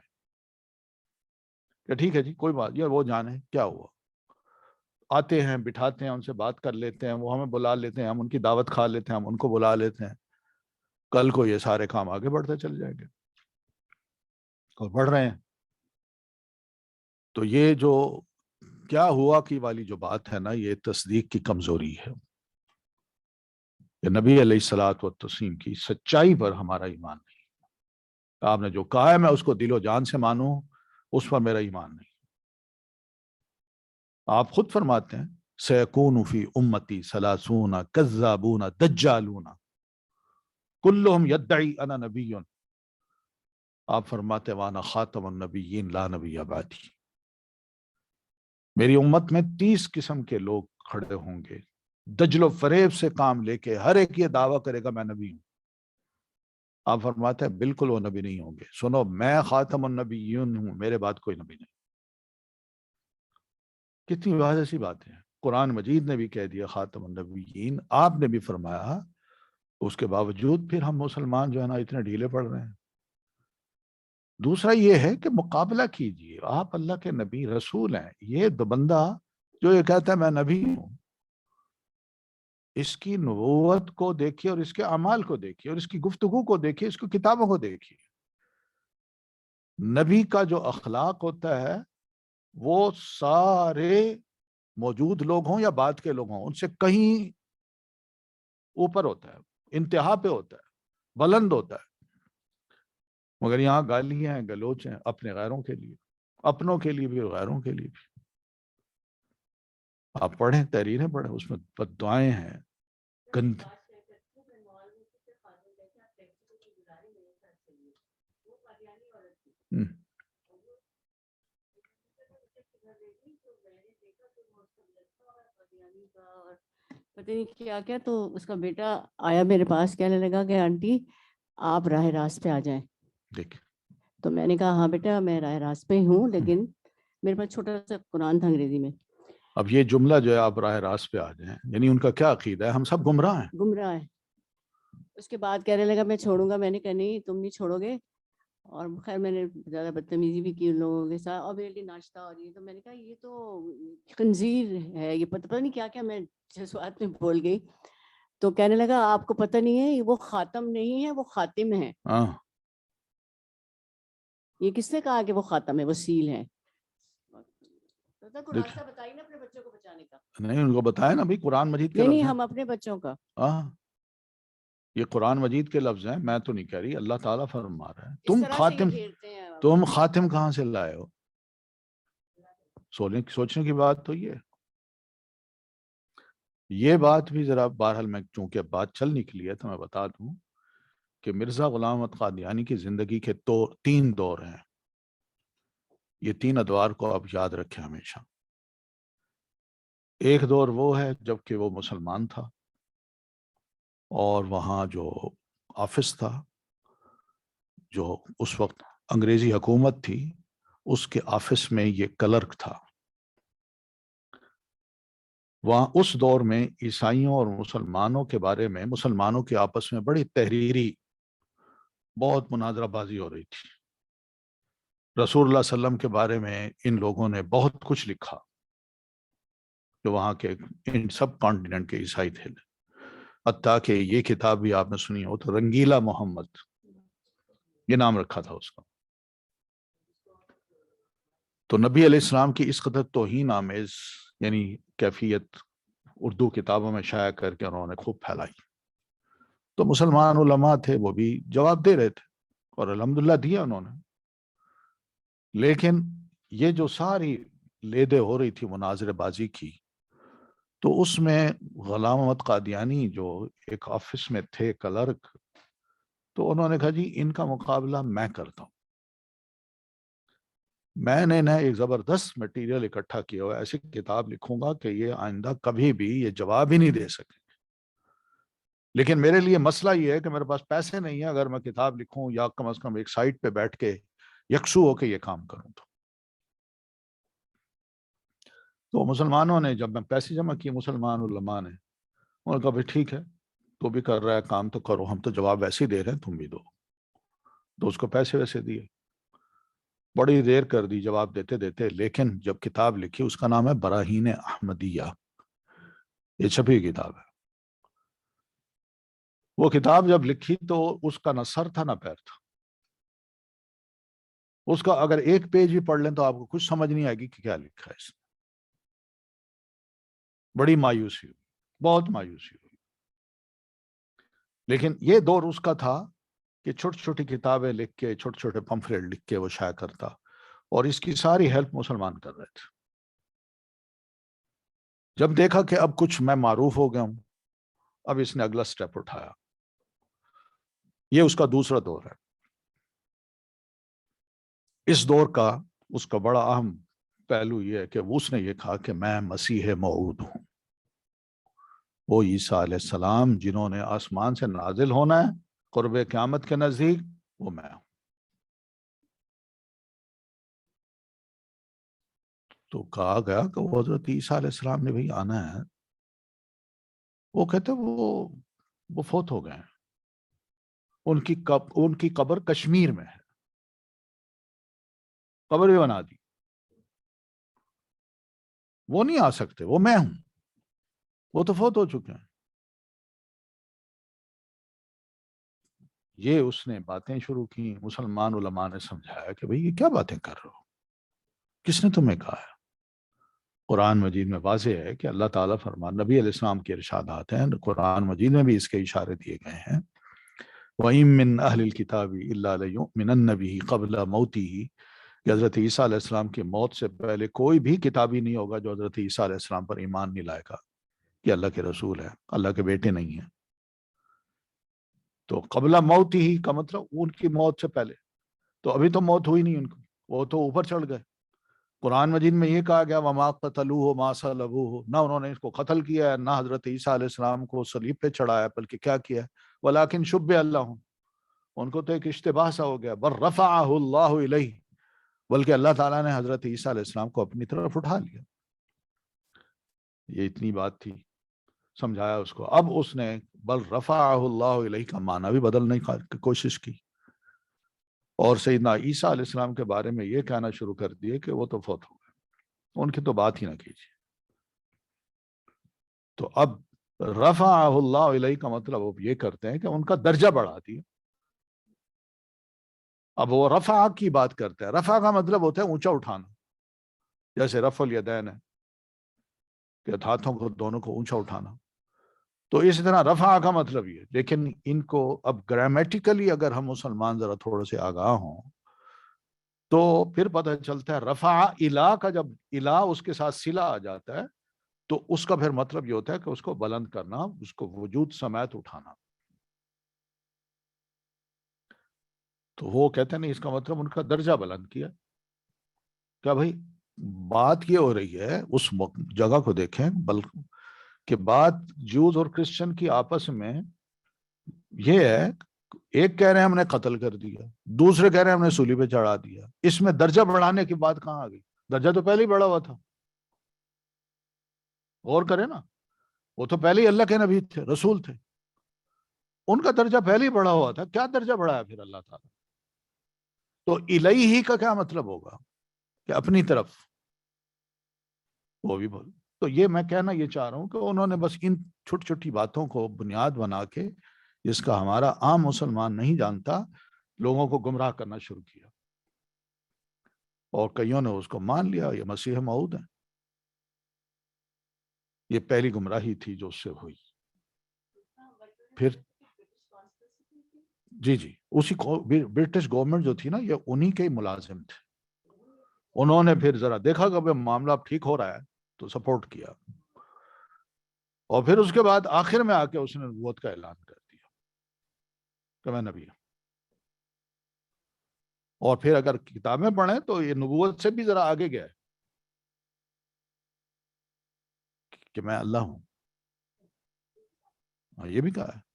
کہ ٹھیک ہے جی کوئی بات، یہ وہ جانے کیا ہوا. آتے ہیں، بٹھاتے ہیں، ان سے بات کر لیتے ہیں، وہ ہمیں بلا لیتے ہیں، ہم ان کی دعوت کھا لیتے ہیں، ہم ان کو بلا لیتے ہیں. کل کو یہ سارے کام آگے بڑھتے چل جائیں گے، اور بڑھ رہے ہیں. تو یہ جو کیا ہوا کی والی جو بات ہے نا، یہ تصدیق کی کمزوری ہے. کہ نبی علیہ الصلوۃ والتسلیم کی سچائی پر ہمارا ایمان نہیں. آپ نے جو کہا ہے میں اس کو دل و جان سے مانوں، اس پر میرا ایمان نہیں. آپ خود فرماتے ہیں سیکون فی امتی ثلاثون کذابون دجالون کلہم یدعی انا نبی. آپ فرماتے وانا خاتم النبیین لا نبی بعدی. میری امت میں 30 قسم کے لوگ کھڑے ہوں گے، دجل و فریب سے کام لے کے ہر ایک یہ دعویٰ کرے گا میں نبی ہوں. آپ فرماتے ہیں بالکل وہ نبی نہیں ہوں گے. سنو، میں خاتم النبیین ہوں، میرے بعد کوئی نبی نہیں. کتنی واضح سی بات ہے. قرآن مجید نے بھی کہہ دیا خاتم النبیین، آپ نے بھی فرمایا. اس کے باوجود پھر ہم مسلمان جو ہے نا اتنے ڈھیلے پڑ رہے ہیں. دوسرا یہ ہے کہ مقابلہ کیجئے، آپ اللہ کے نبی رسول ہیں. یہ بندہ جو یہ کہتا ہے میں نبی ہوں، اس کی نبوت کو دیکھیے، اور اس کے اعمال کو دیکھیے، اور اس کی گفتگو کو دیکھیے، اس کی کتابوں کو دیکھیے. نبی کا جو اخلاق ہوتا ہے وہ سارے موجود لوگ ہوں یا بعد کے لوگ ہوں ان سے کہیں اوپر ہوتا ہے، انتہا پہ ہوتا ہے، بلند ہوتا ہے. مگر یہاں گالیاں ہیں، گلوچ ہیں، اپنے غیروں کے لیے، اپنوں کے لیے بھی اور غیروں کے لیے بھی. آپ پڑھیں، تحریریں پڑھیں، اس میں بد دعائیں ہیں، گند. پتہ نہیں کیا کیا. تو اس کا بیٹا آیا میرے پاس، کہنے لگا کہ آنٹی آپ راہ راست پہ آ جائیں. دیکھ، تو میں نے کہا ہاں بیٹا میں راہ راست پہ ہوں، لیکن میرے پاس چھوٹا سا قرآن تھا انگریزی میں. اب یہ جملہ جو ہے آپ راہ راست پہ آ جائیں، یعنی ان کا کیا عقیدہ ہے؟ ہم سب گمراہ ہیں. گمراہ ہے. اس کے بعد کہنے لگا میں چھوڑوں گا. میں نے کہا نہیں تم نہیں چھوڑو گے. اور خیر میں نے زیادہ بدتمیزی بھی کی ان لوگوں کے ساتھ، اور میرے لیے ناشتہ اور یہ. تو میں نے کہا یہ تو خنزیر ہے، یہ پتہ نہیں کیا کیا میں جذبات میں بول گئی. تو کہنے لگا آپ کو پتہ نہیں ہے وہ خاتم نہیں ہے، وہ خاتم ہے. ہاں یہ کس نے کہا کہ وہ خاتم ہے، وہ سیل ہے؟ تو کوئی دیکھ، راستہ بتائیے نا اپنے بچوں کو بچانے کا. نہیں ان کو بتایا نا بھائی قرآن مجید کے نہیں لفظ نہیں ہیں. ہم اپنے بچوں کا. ہاں یہ قرآن مجید کے لفظ ہیں، میں تو نہیں کہہ رہی، اللہ تعالیٰ فرما رہا ہے. اس تم طرح سے یہ خاتم، گھیرتے ہیں. تم خاتم کہاں سے لائے ہو؟ سوچنے کی بات تو یہ بات بھی ذرا بہرحال میں چونکہ بات چل نکلی ہے تو میں بتا دوں کہ مرزا غلام احمد قادیانی کی زندگی کے تین دور ہیں. یہ تین ادوار کو آپ یاد رکھیں ہمیشہ. ایک دور وہ ہے جب کہ وہ مسلمان تھا اور وہاں جو آفس تھا، جو اس وقت انگریزی حکومت تھی، اس کے آفس میں یہ کلرک تھا. وہاں اس دور میں عیسائیوں اور مسلمانوں کے بارے میں، مسلمانوں کے آپس میں بڑی تحریری بہت مناظرہ بازی ہو رہی تھی. رسول اللہ صلی اللہ علیہ وسلم کے بارے میں ان لوگوں نے بہت کچھ لکھا جو وہاں کے ان سب کانٹیننٹ کے عیسائی تھے. حتیٰ کہ یہ کتاب بھی آپ نے سنی ہو تو رنگیلا محمد یہ نام رکھا تھا اس کا. تو نبی علیہ السلام کی اس قدر توہین آمیز یعنی کیفیت اردو کتابوں میں شائع کر کے انہوں نے خوب پھیلائی. تو مسلمان علماء تھے وہ بھی جواب دے رہے تھے اور الحمدللہ دیا انہوں نے. لیکن یہ جو ساری لیدے ہو رہی تھی مناظرہ بازی کی، تو اس میں غلام احمد قادیانی جو ایک آفس میں تھے کلرک، تو انہوں نے کہا جی ان کا مقابلہ میں کرتا ہوں. میں نے نہ ایک زبردست مٹیریل اکٹھا کیا ہوا، ایسی کتاب لکھوں گا کہ یہ آئندہ کبھی بھی یہ جواب ہی نہیں دے سکے. لیکن میرے لیے مسئلہ یہ ہے کہ میرے پاس پیسے نہیں ہیں اگر میں کتاب لکھوں یا کم از کم ایک سائٹ پہ بیٹھ کے یکسو ہو کے یہ کام کروں. تو مسلمانوں نے جب میں پیسے جمع کیے، مسلمان علماء نے، انہوں نے کہا بھائی ٹھیک ہے تو بھی کر رہا ہے کام تو کرو، ہم تو جواب ویسے ہی دے رہے ہیں تم بھی دو. تو اس کو پیسے ویسے دیے، بڑی دیر کر دی جواب دیتے دیتے. لیکن جب کتاب لکھی اس کا نام ہے براہین احمدیہ، یہ چھپی کتاب ہے. وہ کتاب جب لکھی تو اس کا نہ سر تھا نہ پیر تھا. اس کا اگر ایک پیج بھی پڑھ لیں تو آپ کو کچھ سمجھ نہیں آئے گی کہ کیا لکھا ہے اس نے. بڑی مایوسی ہوئی، بہت مایوسی ہوئی. لیکن یہ دور اس کا تھا کہ چھوٹی چھوٹی کتابیں لکھ کے، چھوٹے چھوٹے پمفلیٹ لکھ کے وہ شائع کرتا، اور اس کی ساری ہیلپ مسلمان کر رہے تھے. جب دیکھا کہ اب کچھ میں معروف ہو گیا ہوں، اب اس نے اگلا سٹیپ اٹھایا. یہ اس کا دوسرا دور ہے. اس دور کا اس کا بڑا اہم پہلو یہ ہے کہ اس نے یہ کہا کہ میں مسیح موعود ہوں. وہ عیسیٰ علیہ السلام جنہوں نے آسمان سے نازل ہونا ہے قرب قیامت کے نزدیک، وہ میں ہوں. تو کہا گیا کہ وہ حضرت عیسیٰ علیہ السلام نے بھی آنا ہے. وہ کہتے وہ فوت ہو گئے ہیں، ان کی قبر کشمیر میں ہے، قبر بھی بنا دی. وہ نہیں آ سکتے، وہ میں ہوں، وہ تو فوت ہو چکے ہیں. یہ اس نے باتیں شروع کی. مسلمان علماء نے سمجھایا کہ بھئی یہ کیا باتیں کر رہے ہو، کس نے تمہیں کہا ہے؟ قرآن مجید میں واضح ہے کہ اللہ تعالیٰ فرمان، نبی علیہ السلام کے ارشادات ہیں، قرآن مجید میں بھی اس کے اشارے دیے گئے ہیں. وَإِن مِّنْ أَهْلِ الْكِتَابِ إِلَّا لَيُؤْمِنَنَّ بِهِ قَبْلَ مَوْتِهِ، کہ حضرت عیسیٰ علیہ السلام کی موت سے پہلے کوئی بھی کتابی نہیں ہوگا جو حضرت عیسیٰ علیہ السلام پر ایمان نہیں لائے گا کہ اللہ کے رسول ہے، اللہ کے بیٹے نہیں ہیں. تو قبل موت ہی کا مطلب ان کی موت سے پہلے. تو ابھی تو موت ہوئی نہیں ان کو، وہ تو اوپر چڑھ گئے. قرآن مجید میں یہ کہا گیا وَمَا قَتَلُوهُ مَا صَلَبُوهُ، نہ انہوں نے اس کو قتل کیا ہے، نہ حضرت عیسیٰ علیہ السلام کو صلیب پہ چڑھایا، بلکہ کیا کیا ہے، وَلَٰكِن شُبِّهَ لَهُمْ، ان کو تو ایک اشتباہ سا ہو گیا. بَلْ رَفَعَهُ اللَّهُ إِلَيْهِ، بلکہ اللہ تعالیٰ نے حضرت عیسیٰ علیہ السلام کو اپنی طرف اٹھا لیا. یہ اتنی بات تھی، سمجھایا اس کو. اب اس نے بل رفعہ اللہ الیہ کا معنی بھی بدلنے کی کوشش کی، اور سیدنا عیسیٰ علیہ السلام کے بارے میں یہ کہنا شروع کر دیے کہ وہ تو فوت ہو گئے، ان کی تو بات ہی نہ کیجیے. تو اب رفعہ اللہ الیہ کا مطلب وہ یہ کرتے ہیں کہ ان کا درجہ بڑھا دیا. اب وہ رفع کی بات کرتے ہیں. رفع کا مطلب ہوتا ہے اونچا اٹھانا، جیسے رفع الیدین ہے کہ ہاتھوں کو دونوں کو اونچا اٹھانا. تو اسی طرح رفع کا مطلب یہ. لیکن ان کو اب گرامیٹیکلی اگر ہم مسلمان ذرا تھوڑے سے آگاہ ہوں تو پھر پتہ چلتا ہے رفع الا کا جب الا اس کے ساتھ صلہ آ جاتا ہے تو اس کا پھر مطلب یہ ہوتا ہے کہ اس کو بلند کرنا، اس کو وجود سمیت اٹھانا. تو وہ کہتے ہیں نہیں، اس کا مطلب ان کا درجہ بلند کیا. کیا بھائی بات یہ ہو رہی ہے، اس جگہ کو دیکھیں، بلکہ کہ بات جوز اور کرسچن کی آپس میں یہ ہے، ایک کہہ رہے ہیں ہم نے قتل کر دیا، دوسرے کہہ رہے ہیں ہم نے سولی پہ چڑھا دیا. اس میں درجہ بڑھانے کی بات کہاں آ گئی؟ درجہ تو پہلے ہی بڑھا ہوا تھا. غور کریں نا، وہ تو پہلے ہی اللہ کے نبی تھے، رسول تھے، ان کا درجہ پہلے ہی بڑھا ہوا تھا. کیا درجہ بڑھایا پھر اللہ تعالیٰ؟ تو الیہ کا کیا مطلب ہوگا کہ اپنی طرف، وہ بھی بول. تو یہ میں کہنا یہ چاہ رہا ہوں کہ انہوں نے بس ان چھوٹی چھوٹی باتوں کو بنیاد بنا کے، جس کا ہمارا عام مسلمان نہیں جانتا، لوگوں کو گمراہ کرنا شروع کیا، اور کئیوں نے اس کو مان لیا یہ مسیح موعود ہے. یہ پہلی گمراہی تھی جو اس سے ہوئی. پھر جی اسی برٹش گورنمنٹ جو تھی نا، یہ انہی کے ملازم تھے. انہوں نے پھر ذرا دیکھا کہ معاملہ ٹھیک ہو رہا ہے تو سپورٹ کیا، اور پھر اس کے بعد آخر میں آ کے اس نے نبوت کا اعلان کر دیا کہ میں نبی ہوں. اور پھر اگر کتابیں پڑھیں تو یہ نبوت سے بھی ذرا آگے گیا کہ میں اللہ ہوں. یہ بھی کہا ہے،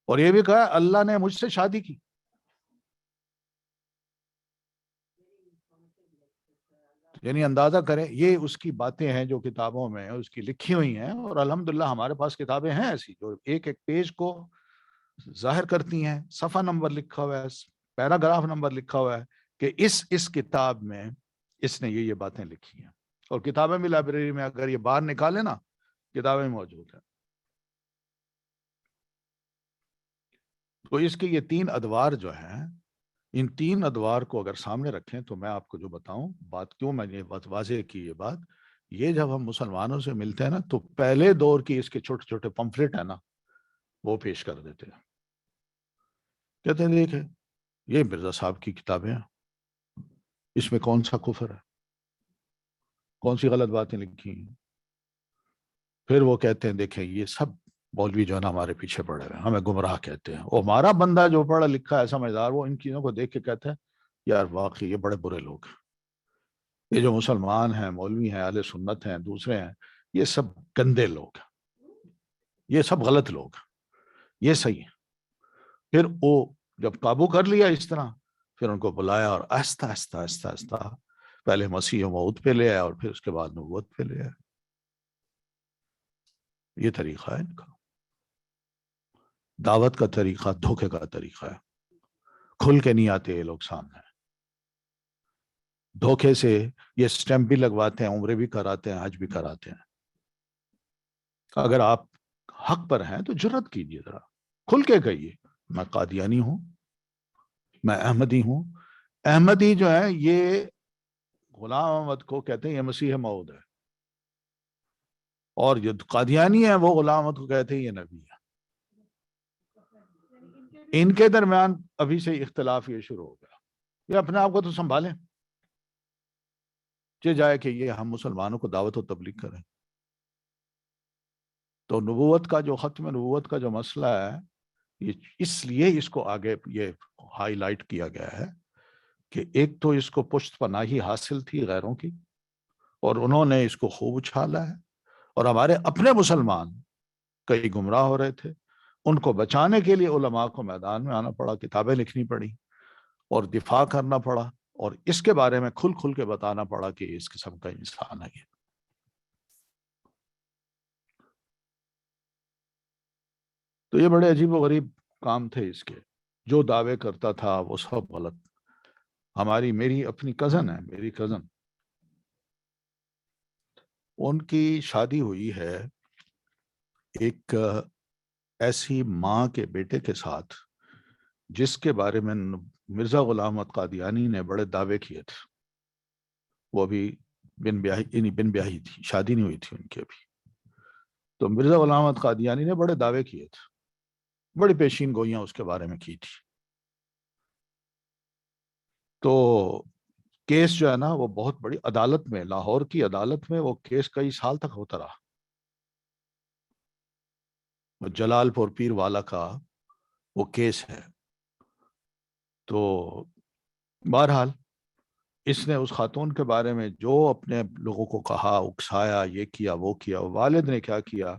اور یہ بھی کہا ہے اللہ نے مجھ سے شادی کی. یعنی اندازہ کریں، یہ اس کی باتیں ہیں جو کتابوں میں اس کی لکھی ہوئی ہیں، اور الحمدللہ ہمارے پاس کتابیں ہیں ایسی جو ایک ایک پیج کو ظاہر کرتی ہیں، صفحہ نمبر لکھا ہوا ہے، پیراگراف نمبر لکھا ہوا ہے کہ اس کتاب میں اس نے یہ باتیں لکھی ہیں. اور کتابیں بھی لائبریری میں اگر یہ باہر نکالے نا، کتابیں موجود ہیں. تو اس کے یہ 3 ادوار جو ہیں، ان 3 ادوار کو اگر سامنے رکھیں تو میں آپ کو جو بتاؤں بات، کیوں میں نے واضح کی یہ بات، یہ جب ہم مسلمانوں سے ملتے ہیں نا تو پہلے دور کی اس کے چھوٹے چھوٹے پمفلٹ ہیں نا، وہ پیش کر دیتے ہیں. کہتے ہیں دیکھیں یہ مرزا صاحب کی کتابیں ہیں، اس میں کون سا کفر ہے، کون سی غلط باتیں لکھی ہیں. پھر وہ کہتے ہیں دیکھیں یہ سب مولوی جو ہے نا ہمارے پیچھے پڑے ہوئے ہیں، ہمیں گمراہ کہتے ہیں. اور ہمارا بندہ جو پڑھا لکھا ہے سمجھدار، وہ ان چیزوں کو دیکھ کے کہتا ہے یار واقعی یہ بڑے برے لوگ ہیں. یہ جو مسلمان ہیں، مولوی ہیں، اہل سنت ہیں، دوسرے ہیں، یہ سب گندے لوگ ہیں، یہ سب غلط لوگ ہیں، یہ صحیح ہے. پھر وہ جب قابو کر لیا اس طرح، پھر ان کو بلایا اور آہستہ آہستہ آہستہ آہستہ پہلے مسیح موعود پہ لے آیا اور پھر اس کے بعد نبوت پہ لے آیا. یہ طریقہ ہے ان کا. دعوت کا طریقہ دھوکے کا طریقہ ہے. کھل کے نہیں آتے یہ لوگ سامنے، دھوکے سے یہ سٹیمپ بھی لگواتے ہیں، عمرے بھی کراتے ہیں، حج بھی کراتے ہیں. اگر آپ حق پر ہیں تو جرات کیجیے، ذرا کھل کے کہیے میں قادیانی ہوں، میں احمدی ہوں. احمدی جو ہے یہ غلام احمد کو کہتے ہیں یہ مسیح موعود ہے، اور جو قادیانی ہے وہ غلام احمد کو کہتے ہیں یہ نبی ہے. ان کے درمیان ابھی سے اختلاف یہ شروع ہو گیا. یہ اپنے آپ کو تو سنبھالیں، جائے کہ یہ ہم مسلمانوں کو دعوت و تبلیغ کریں. تو نبوت کا جو ختم نبوت کا جو مسئلہ ہے، یہ اس لیے اس کو آگے یہ ہائی لائٹ کیا گیا ہے کہ ایک تو اس کو پشت پناہی حاصل تھی غیروں کی، اور انہوں نے اس کو خوب اچھالا ہے، اور ہمارے اپنے مسلمان کئی گمراہ ہو رہے تھے. ان کو بچانے کے لیے علماء کو میدان میں آنا پڑا، کتابیں لکھنی پڑی اور دفاع کرنا پڑا، اور اس کے بارے میں کھل کے بتانا پڑا کہ اس قسم کا انسان ہے. تو یہ بڑے عجیب و غریب کام تھے اس کے، جو دعوے کرتا تھا وہ سب غلط. میری اپنی کزن ہے، میری کزن، ان کی شادی ہوئی ہے ایک ایسی ماں کے بیٹے کے ساتھ جس کے بارے میں مرزا غلام احمد قادیانی نے بڑے دعوے کیے تھے. وہ ابھی بن بیاہی تھی، شادی نہیں ہوئی تھی ان کی ابھی. تو مرزا غلام احمد قادیانی نے بڑے دعوے کیے تھے، بڑی پیشین گوئیاں اس کے بارے میں کی تھی. تو کیس جو ہے نا وہ بہت بڑی عدالت میں، لاہور کی عدالت میں وہ کیس کئی سال تک ہوتا رہا. جلال پور پیر والا کا وہ کیس ہے. تو بہرحال اس نے اس خاتون کے بارے میں جو اپنے لوگوں کو کہا، اکسایا، یہ کیا وہ کیا. والد نے کیا کیا،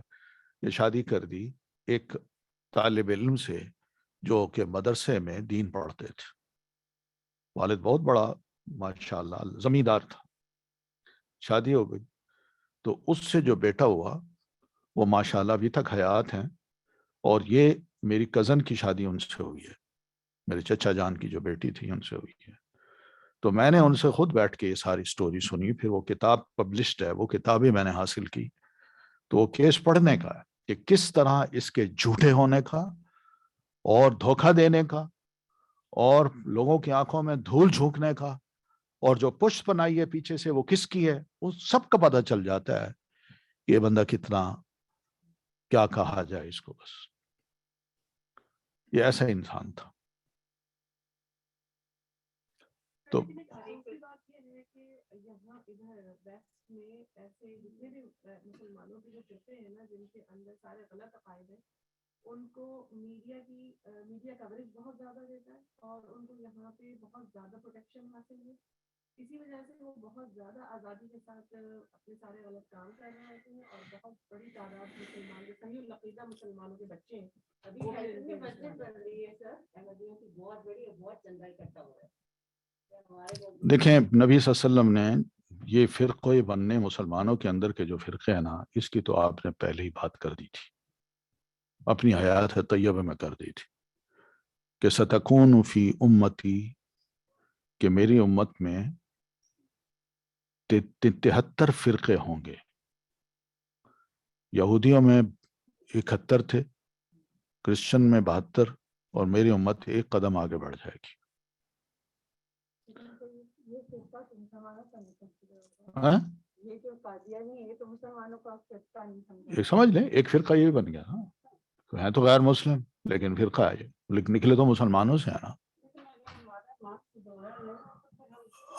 یہ شادی کر دی ایک طالب علم سے جو کہ مدرسے میں دین پڑھتے تھے. والد بہت بڑا ماشاءاللہ زمیندار تھا. شادی ہو گئی تو اس سے جو بیٹا ہوا وہ ماشاءاللہ ابھی تک حیات ہیں. اور یہ میری کزن کی شادی ان سے ہوئی ہے، میرے چچا جان کی جو بیٹی تھی ان سے ہوئی ہے. تو میں نے ان سے خود بیٹھ کے یہ ساری سٹوری سنی. پھر وہ کتاب پبلشڈ ہے، وہ کتابیں میں نے حاصل کی. تو وہ کیس پڑھنے کا ہے کہ کس طرح اس کے جھوٹے ہونے کا اور دھوکہ دینے کا اور لوگوں کی آنکھوں میں دھول جھونکنے کا اور جو پشت بنائی ہے پیچھے سے وہ کس کی ہے، وہ سب کا پتہ چل جاتا ہے کہ یہ بندہ کتنا، کیا کہا جائے اس کو. بس یہ ایسا انسان تھا. تو یہاں ادھر ویسٹ میں ایسے جتنے بھی مسلمانوں کے جو فرقے ہیں نا جن کے اندر سارے غلط عقائد ہیں، ان کو میڈیا کوریج بہت زیادہ دیتا ہے اور ان کو یہاں پہ بہت زیادہ پروٹیکشن حاصل ہے. اسی وجہ سے وہ بہت زیادہ آزادی کے ساتھ اپنے سارے غلط کام کر رہے ہوتے ہیں اور بہت بڑی تعداد مسلمان جو صحیح العقیدہ مسلمانوں کے بچے ہیں ابھی مسجد بن رہی ہے سر، احمدیوں کی بہت بڑی اور بہت چندہ اکٹھا ہو رہا ہے. دیکھیں نبی صلی اللہ علیہ وسلم نے یہ فرقے بننے مسلمانوں کے اندر کے جو فرقے ہیں نا، اس کی تو آپ نے پہلے ہی بات کر دی تھی، اپنی حیات طیبہ میں کر دی تھی کہ ستکون فی امتی، کہ میری امت میں 73 فرقے ہوں گے. یہودیوں میں 71 تھے، کرسچن میں 72، اور میری امت ایک قدم آگے بڑھ جائے گی. ایک سمجھ لیں ایک فرقہ یہ بن گیا نا، ہیں تو غیر مسلم لیکن فرقہ ہے، نکلے تو مسلمانوں سے ہے نا.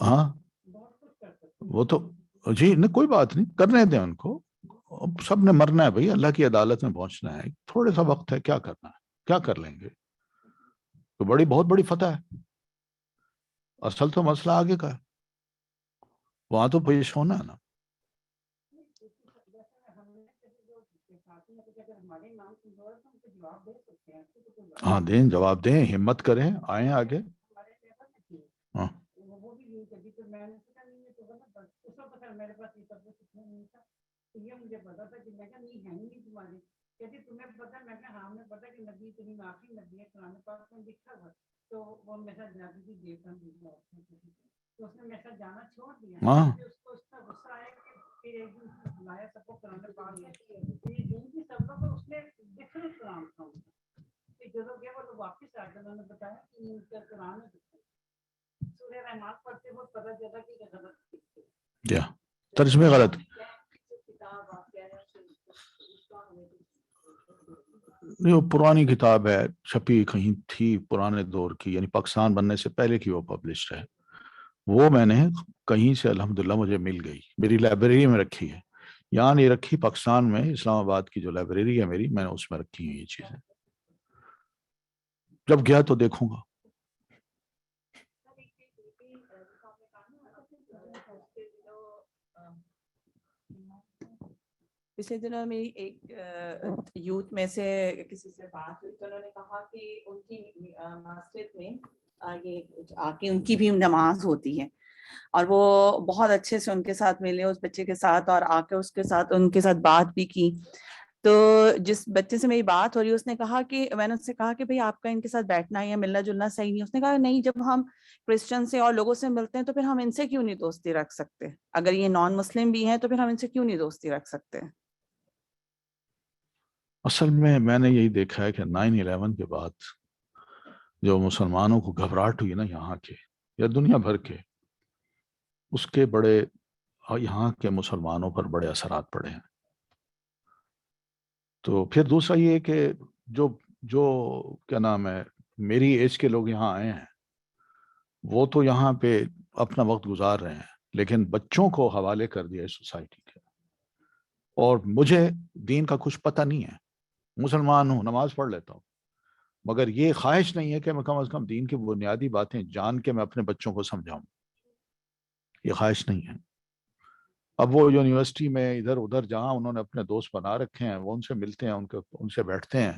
ہاں وہ تو جی نہیں، کوئی بات نہیں، کرنے دیں ان کو. سب نے مرنا ہے بھائی، اللہ کی عدالت میں پہنچنا ہے. تھوڑے سا وقت ہے، کیا کرنا ہے، کیا کر لیں گے. تو بہت بڑی فتح ہے. اصل تو مسئلہ آگے کا ہے، وہاں تو پیش ہونا ہے نا. ہاں دیں، جواب دیں، ہمت کریں، آئیں آگے. ہاں یہ مجھے پتا تھا کہ میں نہیں ہے نہیں تمہاری، کہتی تمہیں پتا، میں کہ ہاں ہمیں پتا کہ نبی تمہیں معافی نبی ہے، قرآن پاک میں لکھا ہوا. تو وہ میرے ساتھ جاتی تھی دیکھتا تو اس نے میرے ساتھ جانا چھوڑ دیا. اس کو اس کا غصہ آیا کہ پھر ایک دن بلایا سب کو قرآن پاک میں دین کی سب کو اس نے ڈفرنٹ قرآن تھا کہ جو گیا وہ واپس آ کر انہوں نے بتایا کہ ان کا قرآن سورہ رحمان پڑھتے وہ پتہ چلا کہ غلط ترجمے غلط. نہیں وہ پرانی کتاب ہے، چھپی کہیں تھی پرانے دور کی، یعنی پاکستان بننے سے پہلے کی وہ پبلشڈ ہے. وہ میں نے کہیں سے الحمدللہ مجھے مل گئی، میری لائبریری میں رکھی ہے. یہاں نہیں رکھی، پاکستان میں اسلام آباد کی جو لائبریری ہے میری، میں نے اس میں رکھی ہیں یہ چیزیں. جب گیا تو دیکھوں گا. پچھلے دنوں میری ایک یوتھ میں سے کسی سے بات ہوئی تو انہوں نے کہا کہ ان کی مسجد میں یہ آ کے ان کی بھی نماز ہوتی ہے اور وہ بہت اچھے سے ان کے ساتھ ملے اس بچے کے ساتھ اور آ کے اس کے ساتھ ان کے ساتھ بات بھی کی. تو جس بچے سے میری بات ہو رہی ہے اس نے کہا کہ میں نے اس سے کہا کہ بھئی آپ کا ان کے ساتھ بیٹھنا یا ملنا جلنا صحیح نہیں. اس نے کہا نہیں، جب ہم کرسچن سے اور لوگوں سے ملتے ہیں تو پھر ہم ان سے کیوں نہیں دوستی رکھ سکتے؟ اگر یہ نان مسلم بھی ہیں تو پھر ہم ان سے کیوں نہیں دوستی رکھ سکتے؟ اصل میں نے یہی دیکھا ہے کہ 9/11 کے بعد جو مسلمانوں کو گھبراہٹ ہوئی نا یہاں کے یا دنیا بھر کے، اس کے بڑے یہاں کے مسلمانوں پر بڑے اثرات پڑے ہیں. تو پھر دوسرا یہ کہ جو کیا نام ہے میری ایج کے لوگ یہاں آئے ہیں وہ تو یہاں پہ اپنا وقت گزار رہے ہیں، لیکن بچوں کو حوالے کر دیا اس سوسائٹی کے. اور مجھے دین کا کچھ پتہ نہیں ہے، مسلمان ہوں، نماز پڑھ لیتا ہوں، مگر یہ خواہش نہیں ہے کہ میں کم از کم دین کی بنیادی باتیں جان کے میں اپنے بچوں کو سمجھاؤں. یہ خواہش نہیں ہے. اب وہ یونیورسٹی میں ادھر ادھر جہاں انہوں نے اپنے دوست بنا رکھے ہیں وہ ان سے ملتے ہیں، ان سے بیٹھتے ہیں،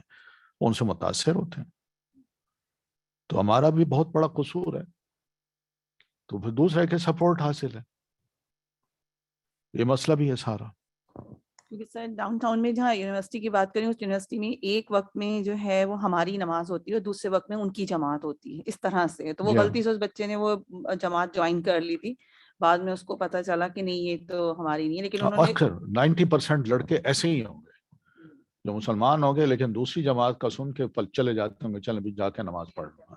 ان سے متاثر ہوتے ہیں. تو ہمارا بھی بہت بڑا قصور ہے. تو پھر دوسرے کے سپورٹ حاصل ہے، یہ مسئلہ بھی ہے سارا. کیونکہ سر ڈاؤن ٹاؤن میں جہاں یونیورسٹی کی بات کریں، اس یونیورسٹی میں ایک وقت میں جو ہے وہ ہماری نماز ہوتی ہے اور دوسرے وقت میں ان کی جماعت ہوتی ہے، اس طرح سے. تو وہ غلطی سے اس بچے نے وہ جماعت جوائن کر لی تھی، بعد میں اس کو پتہ چلا کہ نہیں یہ تو ہماری نہیں ہے. لیکن انہوں نے اکثر 90% لڑکے ایسے ہی ہوں گے جو مسلمان ہوں گے لیکن دوسری جماعت کا سن کے چلے جاتے ہوں گے، چلیں بھی جا کے نماز پڑھ لوں گا.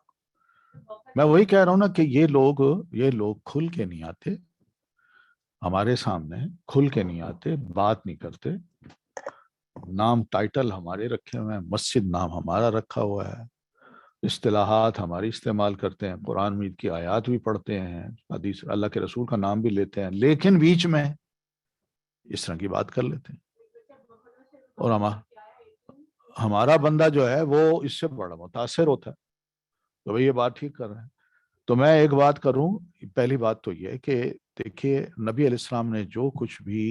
میں وہی کہہ رہا ہوں نا کہ یہ لوگ کھل کے نہیں آتے ہمارے سامنے، کھل کے نہیں آتے، بات نہیں کرتے. نام ٹائٹل ہمارے رکھے ہوئے ہیں، مسجد نام ہمارا رکھا ہوا ہے، اصطلاحات ہماری استعمال کرتے ہیں، قرآن مجید کی آیات بھی پڑھتے ہیں، حدیث اللہ کے رسول کا نام بھی لیتے ہیں، لیکن بیچ میں اس طرح کی بات کر لیتے ہیں. اور ہمارا بندہ جو ہے وہ اس سے بڑا متاثر ہوتا ہے تو بھئی یہ بات ٹھیک کر رہے ہیں. تو میں ایک بات کروں، پہلی بات تو یہ کہ دیکھیے نبی علیہ السلام نے جو کچھ بھی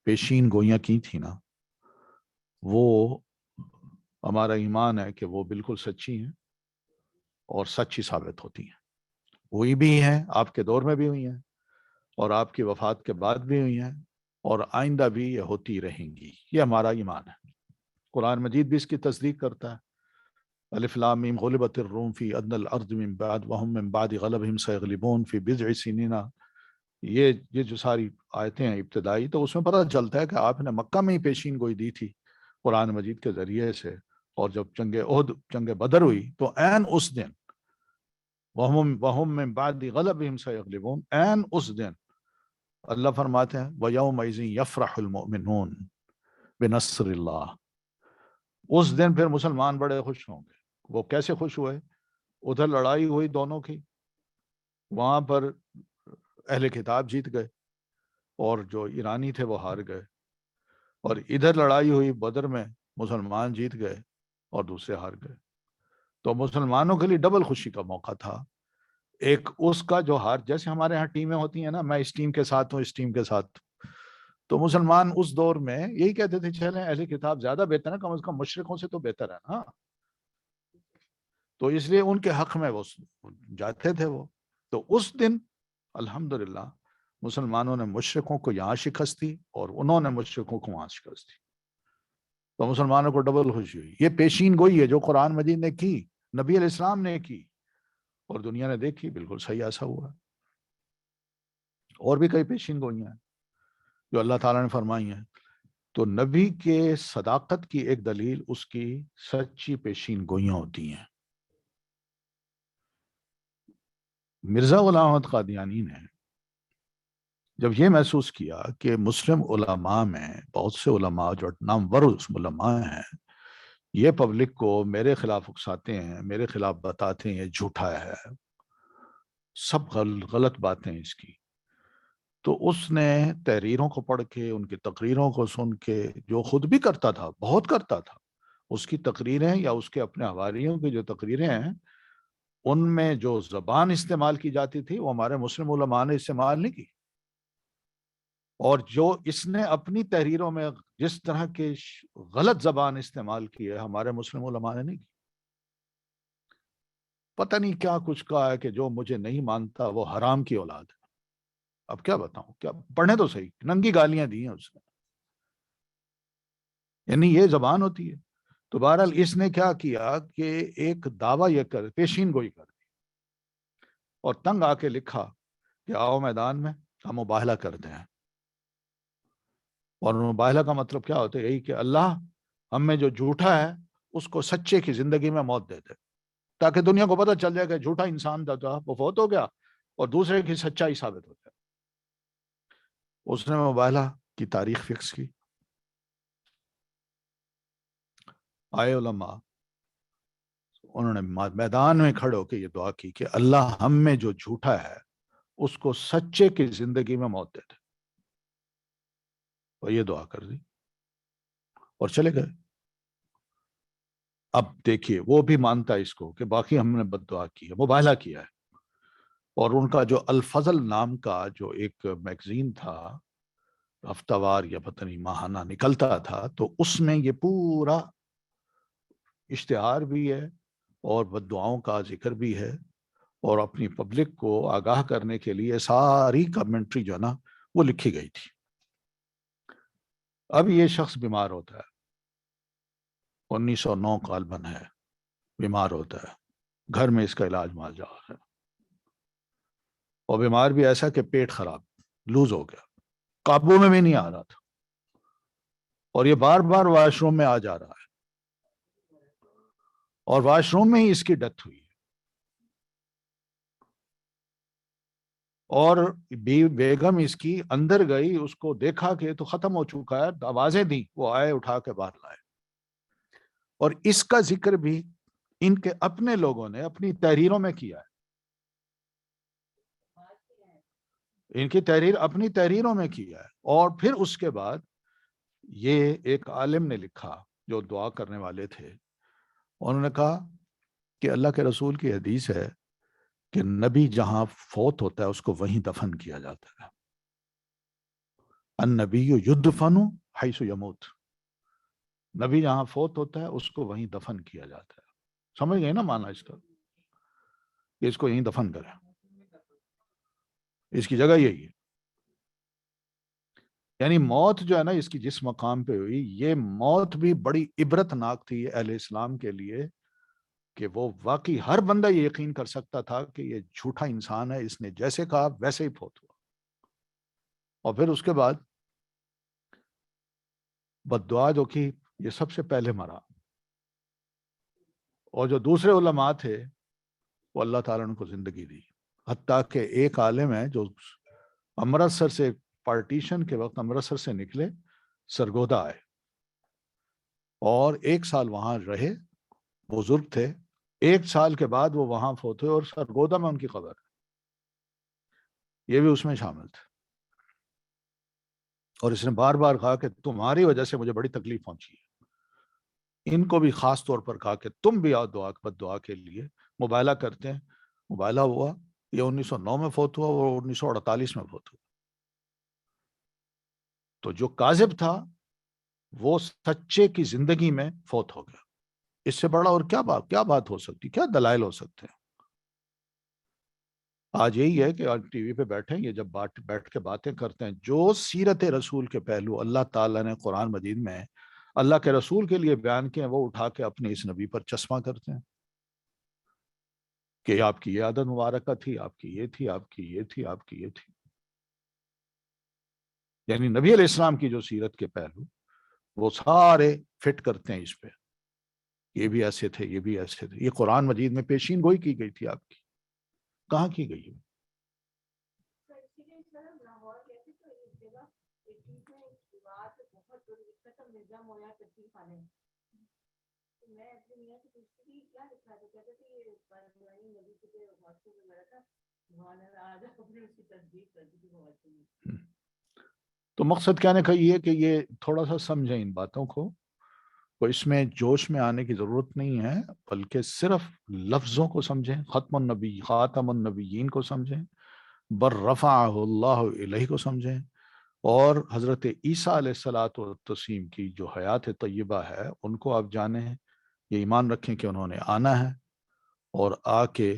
پیشین گوئیاں کی تھی نا، وہ ہمارا ایمان ہے کہ وہ بالکل سچی ہیں اور سچی ثابت ہوتی ہیں. ہوئی بھی ہیں، آپ کے دور میں بھی ہوئی ہیں اور آپ کی وفات کے بعد بھی ہوئی ہیں اور آئندہ بھی یہ ہوتی رہیں گی. یہ ہمارا ایمان ہے. قرآن مجید بھی اس کی تصدیق کرتا ہے. الف لام میم غلبت الروم فی ادنی الارض من بعد وهم من بعد غلبهم سیغلبون فی بضع سنین. یہ جو ساری آیتیں ہیں ابتدائی، تو اس میں پتہ چلتا ہے کہ آپ نے مکہ میں ہی پیشین گوئی دی تھی قرآن مجید کے ذریعے سے. اور جب جنگ بدر ہوئی تو عین اس دن وهم من بعد غلبهم سیغلبون، عین اس دن اللہ فرماتے ہیں وَيَوْمَئِذٍ يَفْرَحُ الْمُؤْمِنُونَ بِنَصْرِ اللَّهِ. اس دن پھر مسلمان بڑے خوش ہوں گے. وہ کیسے خوش ہوئے؟ ادھر لڑائی ہوئی دونوں کی، وہاں پر اہل کتاب جیت گئے اور جو ایرانی تھے وہ ہار گئے. اور ادھر لڑائی ہوئی بدر میں، مسلمان جیت گئے اور دوسرے ہار گئے. تو مسلمانوں کے لیے ڈبل خوشی کا موقع تھا. ایک اس کا جو ہار، جیسے ہمارے ہاں ٹیمیں ہوتی ہیں نا، میں اس ٹیم کے ساتھ ہوں، اس ٹیم کے ساتھ. تو مسلمان اس دور میں یہی کہتے تھے چلیں اہل کتاب زیادہ بہتر ہے، کم از کم مشرکوں سے تو بہتر ہے نا. تو اس لیے ان کے حق میں وہ جاتے تھے وہ. تو اس دن الحمدللہ مسلمانوں نے مشرکوں کو یہاں شکست دی اور انہوں نے مشرکوں کو وہاں شکست دی. تو مسلمانوں کو ڈبل خوشی ہوئی. یہ پیشین گوئی ہے جو قرآن مجید نے کی، نبی علیہ السلام نے کی اور دنیا نے دیکھی، بالکل صحیح ایسا ہوا. اور بھی کئی پیشین گوئیاں ہیں جو اللہ تعالیٰ نے فرمائی ہیں. تو نبی کے صداقت کی ایک دلیل اس کی سچی پیشین گوئیاں ہوتی ہیں. مرزا غلام احمد قادیانی نے جب یہ محسوس کیا کہ مسلم علماء میں بہت سے علماء جو نامور علماء ہیں یہ پبلک کو میرے خلاف اکساتے ہیں، میرے خلاف بتاتے ہیں یہ جھوٹا ہے، سب غلط باتیں اس کی. تو اس نے تحریروں کو پڑھ کے، ان کی تقریروں کو سن کے، جو خود بھی کرتا تھا، بہت کرتا تھا، اس کی تقریریں یا اس کے اپنے حواریوں کی جو تقریریں ہیں ان میں جو زبان استعمال کی جاتی تھی وہ ہمارے مسلم علماء نے استعمال نہیں کی. اور جو اس نے اپنی تحریروں میں جس طرح کی غلط زبان استعمال کی ہے ہمارے مسلم علماء نے نہیں کی. پتہ نہیں کیا کچھ کہا ہے کہ جو مجھے نہیں مانتا وہ حرام کی اولاد ہے. اب کیا بتاؤں، کیا پڑھنے تو صحیح، ننگی گالیاں دی ہیں اس نے. یعنی یہ زبان ہوتی ہے. تو بہرحال اس نے کیا کیا کہ ایک دعویٰ یہ کر پیشین گوئی کر دی اور تنگ آ کے لکھا کہ آؤ میدان میں ہم مباہلہ کرتے ہیں. اور مباہلہ کا مطلب کیا ہوتا ہے؟ یہی کہ اللہ ہم میں جو جھوٹا ہے اس کو سچے کی زندگی میں موت دے دے، تاکہ دنیا کو پتہ چل جائے کہ جھوٹا انسان تھا وہ فوت ہو گیا اور دوسرے کی سچائی ثابت ہو جائے. اس نے مباہلہ کی تاریخ فکس کی. آئے علماء، انہوں نے میدان میں کھڑے ہو کے یہ دعا کی کہ اللہ ہم میں جو جھوٹا ہے اس کو سچے کی زندگی میں موت دے دے. اور یہ دعا کر دی اور چلے گئے. اب دیکھیے وہ بھی مانتا ہے اس کو کہ باقی ہم نے بد دعا کی ہے، مباہلہ کیا ہے. اور ان کا جو الفضل نام کا جو ایک میگزین تھا ہفتہ وار یا پتہ نہیں ماہانہ نکلتا تھا، تو اس میں یہ پورا اشتہار بھی ہے اور بد دعاؤں کا ذکر بھی ہے، اور اپنی پبلک کو آگاہ کرنے کے لیے ساری کمنٹری جو ہے نا وہ لکھی گئی تھی. اب یہ شخص بیمار ہوتا ہے، 1909 غالباً ہے، بیمار ہوتا ہے، گھر میں اس کا علاج مال جا رہا ہے، اور بیمار بھی ایسا کہ پیٹ خراب لوز ہو گیا، قابو میں بھی نہیں آ رہا تھا، اور یہ بار بار واش روم میں آ جا رہا ہے، اور واش روم میں ہی اس کی ڈیتھ ہوئی. اور بیگم اس کی اندر گئی، اس کو دیکھا کہ تو ختم ہو چکا ہے، آوازیں دی، وہ آئے اٹھا کے باہر لائے. اور اس کا ذکر بھی ان کے اپنے لوگوں نے اپنی تحریروں میں کیا ہے. ان کی تحریر اپنی تحریروں میں کیا ہے. اور پھر اس کے بعد یہ ایک عالم نے لکھا جو دعا کرنے والے تھے، انہوں نے کہا کہ اللہ کے رسول کی حدیث ہے کہ نبی جہاں فوت ہوتا ہے اس کو وہیں دفن کیا جاتا ہے. النبی یدفن حیث یموت، نبی جہاں فوت ہوتا ہے اس کو وہیں دفن کیا جاتا ہے. سمجھ گئے نا معنی اس کا؟ کہ اس کو یہیں دفن کریں، اس کی جگہ یہی ہے. یعنی موت جو ہے نا اس کی جس مقام پہ ہوئی، یہ موت بھی بڑی عبرتناک تھی اہل اسلام کے لیے، کہ وہ واقعی ہر بندہ یہ یقین کر سکتا تھا کہ یہ جھوٹا انسان ہے، اس نے جیسے کہا ویسے ہی فوت ہوا. اور پھر اس کے بعد بد دعا جو کی، یہ سب سے پہلے مرا. اور جو دوسرے علماء تھے وہ اللہ تعالیٰ نے ان کو زندگی دی. حتیٰ کہ ایک عالم ہے جو امرتسر سے پارٹیشن کے وقت امرتسر سے نکلے، سرگودا آئے اور 1 سال وہاں رہے، بزرگ تھے. 1 سال کے بعد وہ وہاں فوت ہوئے اور سرگودا میں ان کی قبر ہے. یہ بھی اس میں شامل تھے. اور اس نے بار بار کہا کہ تمہاری وجہ سے مجھے بڑی تکلیف پہنچی ہے. ان کو بھی خاص طور پر کہا کہ تم بھی آؤ دعا بد دعا کے لیے، مباہلہ کرتے ہیں. مباہلہ ہوا، یہ 1909 میں فوت ہوا اور 1948 میں فوت ہوا. تو جو کاذب تھا وہ سچے کی زندگی میں فوت ہو گیا. اس سے بڑا اور کیا بات ہو سکتی، کیا دلائل ہو سکتے ہیں؟ آج یہی ہے کہ آج ٹی وی پہ بیٹھے یہ جب بیٹھ کے باتیں کرتے ہیں، جو سیرت رسول کے پہلو اللہ تعالیٰ نے قرآن مجید میں اللہ کے رسول کے لیے بیان کیے ہیں، وہ اٹھا کے اپنے اس نبی پر چشمہ کرتے ہیں کہ آپ کی یہ عادت مبارکہ تھی، آپ کی یہ تھی، آپ کی یہ تھی، آپ کی یہ تھی. یعنی نبی علیہ السلام کی جو سیرت کے پہلو وہ سارے فٹ کرتے ہیں اس پہ، یہ بھی ایسے تھے، یہ بھی ایسے تھے. یہ قرآن مجید میں پیشین گوئی کی گئی تھی آپ کی، کہاں کی گئی ہے؟ تو مقصد کیا نے کہا یہ کہ یہ تھوڑا سا سمجھیں ان باتوں کو، تو اس میں جوش میں آنے کی ضرورت نہیں ہے، بلکہ صرف لفظوں کو سمجھیں. ختم النبی، خاتم النبیین کو سمجھیں، بر رفعہ اللہ الیہ کو سمجھیں، اور حضرت عیسیٰ علیہ الصلوۃ والتسلیم کی جو حیات طیبہ ہے ان کو آپ جانیں، یہ ایمان رکھیں کہ انہوں نے آنا ہے اور آ کے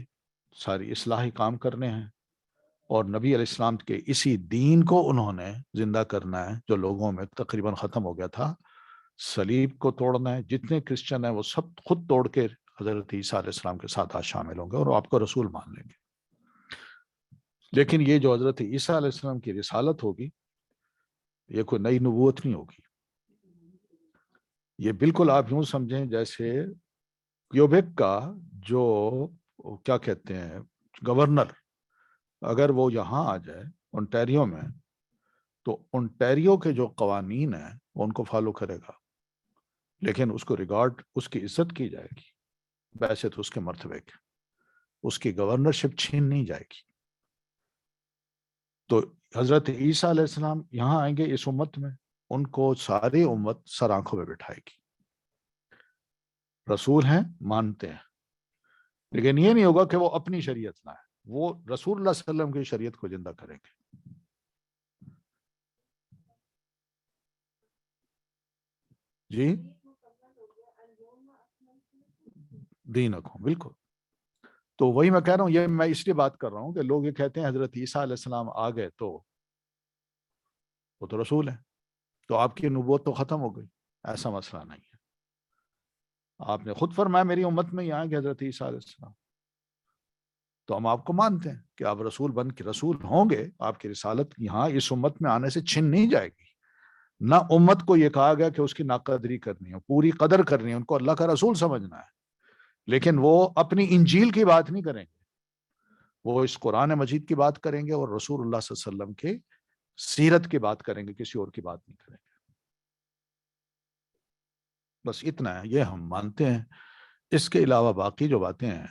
ساری اصلاحی کام کرنے ہیں، اور نبی علیہ السلام کے اسی دین کو انہوں نے زندہ کرنا ہے جو لوگوں میں تقریباً ختم ہو گیا تھا. صلیب کو توڑنا ہے، جتنے کرسچن ہیں وہ سب خود توڑ کے حضرت عیسیٰ علیہ السلام کے ساتھ آج شامل ہوں گے اور آپ کو رسول مان لیں گے۔ لیکن یہ جو حضرت عیسیٰ علیہ السلام کی رسالت ہوگی یہ کوئی نئی نبوت نہیں ہوگی، یہ بالکل آپ یوں سمجھیں جیسے کیوبیک کا جو کیا کہتے ہیں گورنر، اگر وہ یہاں آ جائے اونٹیریو میں تو اونٹیریو کے جو قوانین ہیں وہ ان کو فالو کرے گا، لیکن اس کو ریگارڈ، اس کی عزت کی جائے گی، ویسے تو اس کے مرتبے کے، اس کی گورنرشپ چھین نہیں جائے گی۔ تو حضرت عیسیٰ علیہ السلام یہاں آئیں گے اس امت میں، ان کو ساری امت سر آنکھوں پہ بٹھائے گی، رسول ہیں مانتے ہیں، لیکن یہ نہیں ہوگا کہ وہ اپنی شریعت لائیں، وہ رسول اللہ صلی اللہ علیہ وسلم کی شریعت کو زندہ کریں گے۔ جی دینکم، بالکل۔ تو وہی میں کہہ رہا ہوں، یہ میں اس لیے بات کر رہا ہوں کہ لوگ یہ کہتے ہیں حضرت عیسیٰ علیہ السلام آ گئے تو وہ تو رسول ہیں، تو آپ کی نبوت تو ختم ہو گئی۔ ایسا مسئلہ نہیں ہے، آپ نے خود فرمایا میری امت میں یہاں کہ حضرت عیسیٰ علیہ السلام، تو ہم آپ کو مانتے ہیں کہ آپ رسول بن کے رسول ہوں گے، آپ کی رسالت یہاں اس امت میں آنے سے چھن نہیں جائے گی۔ نہ امت کو یہ کہا گیا کہ اس کی ناقدری کرنی ہے، پوری قدر کرنی ہے، ان کو اللہ کا رسول سمجھنا ہے، لیکن وہ اپنی انجیل کی بات نہیں کریں گے، وہ اس قرآن مجید کی بات کریں گے اور رسول اللہ صلی اللہ علیہ وسلم کے سیرت کی بات کریں گے، کسی اور کی بات نہیں کریں گے۔ بس اتنا ہے، یہ ہم مانتے ہیں۔ اس کے علاوہ باقی جو باتیں ہیں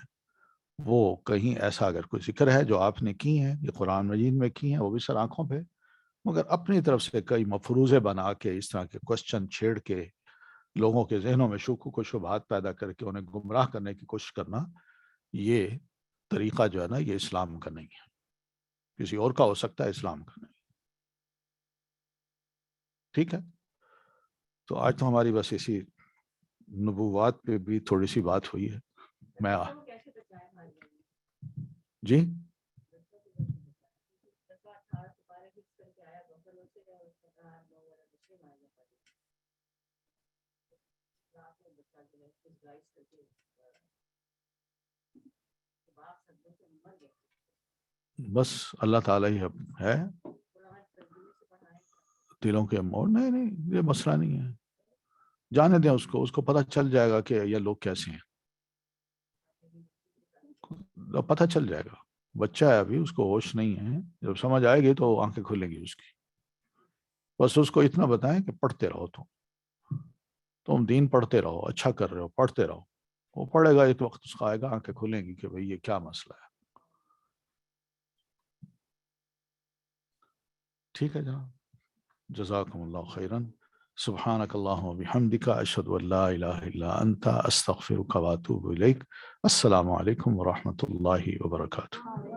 وہ کہیں ایسا اگر کوئی ذکر ہے جو آپ نے کی ہیں، یہ قرآن مجید میں کی ہیں، وہ بھی سر آنکھوں پہ، مگر اپنی طرف سے کئی مفروضے بنا کے اس طرح کے کوشچن چھیڑ کے لوگوں کے ذہنوں میں شکوک و شبہات پیدا کر کے انہیں گمراہ کرنے کی کوشش کرنا، یہ طریقہ جو ہے نا یہ اسلام کا نہیں ہے، کسی اور کا ہو سکتا ہے، اسلام کا نہیں۔ ٹھیک ہے، تو آج تو ہماری بس اسی نبوات پہ بھی تھوڑی سی بات ہوئی ہے۔ میں جی بس اللہ تعالیٰ ہی ہے دلوں کے موڑ، نہیں یہ مسئلہ نہیں ہے، جانے دیں اس کو پتہ چل جائے گا کہ یہ لوگ کیسے ہیں، پتہ چل جائے گا، بچہ ہے ابھی، اس کو ہوش نہیں ہے، جب سمجھ آئے گی تو آنکھیں کھلیں گی اس کی۔ بس اس کو اتنا بتائیں کہ پڑھتے رہو، تم دین پڑھتے رہو، اچھا کر رہے ہو، پڑھتے رہو، وہ پڑھے گا، ایک وقت اس کا آئے گا، آنکھیں کھلیں گی کہ بھئی یہ کیا مسئلہ ہے۔ ٹھیک ہے جناب، جزاکم اللہ خیرن، سبحانک اللہم و بحمدک، اشہد ان لا الہ الا انت، استغفرک و اتوب الیک۔ السلام علیکم ورحمۃ اللہ وبرکاتہ۔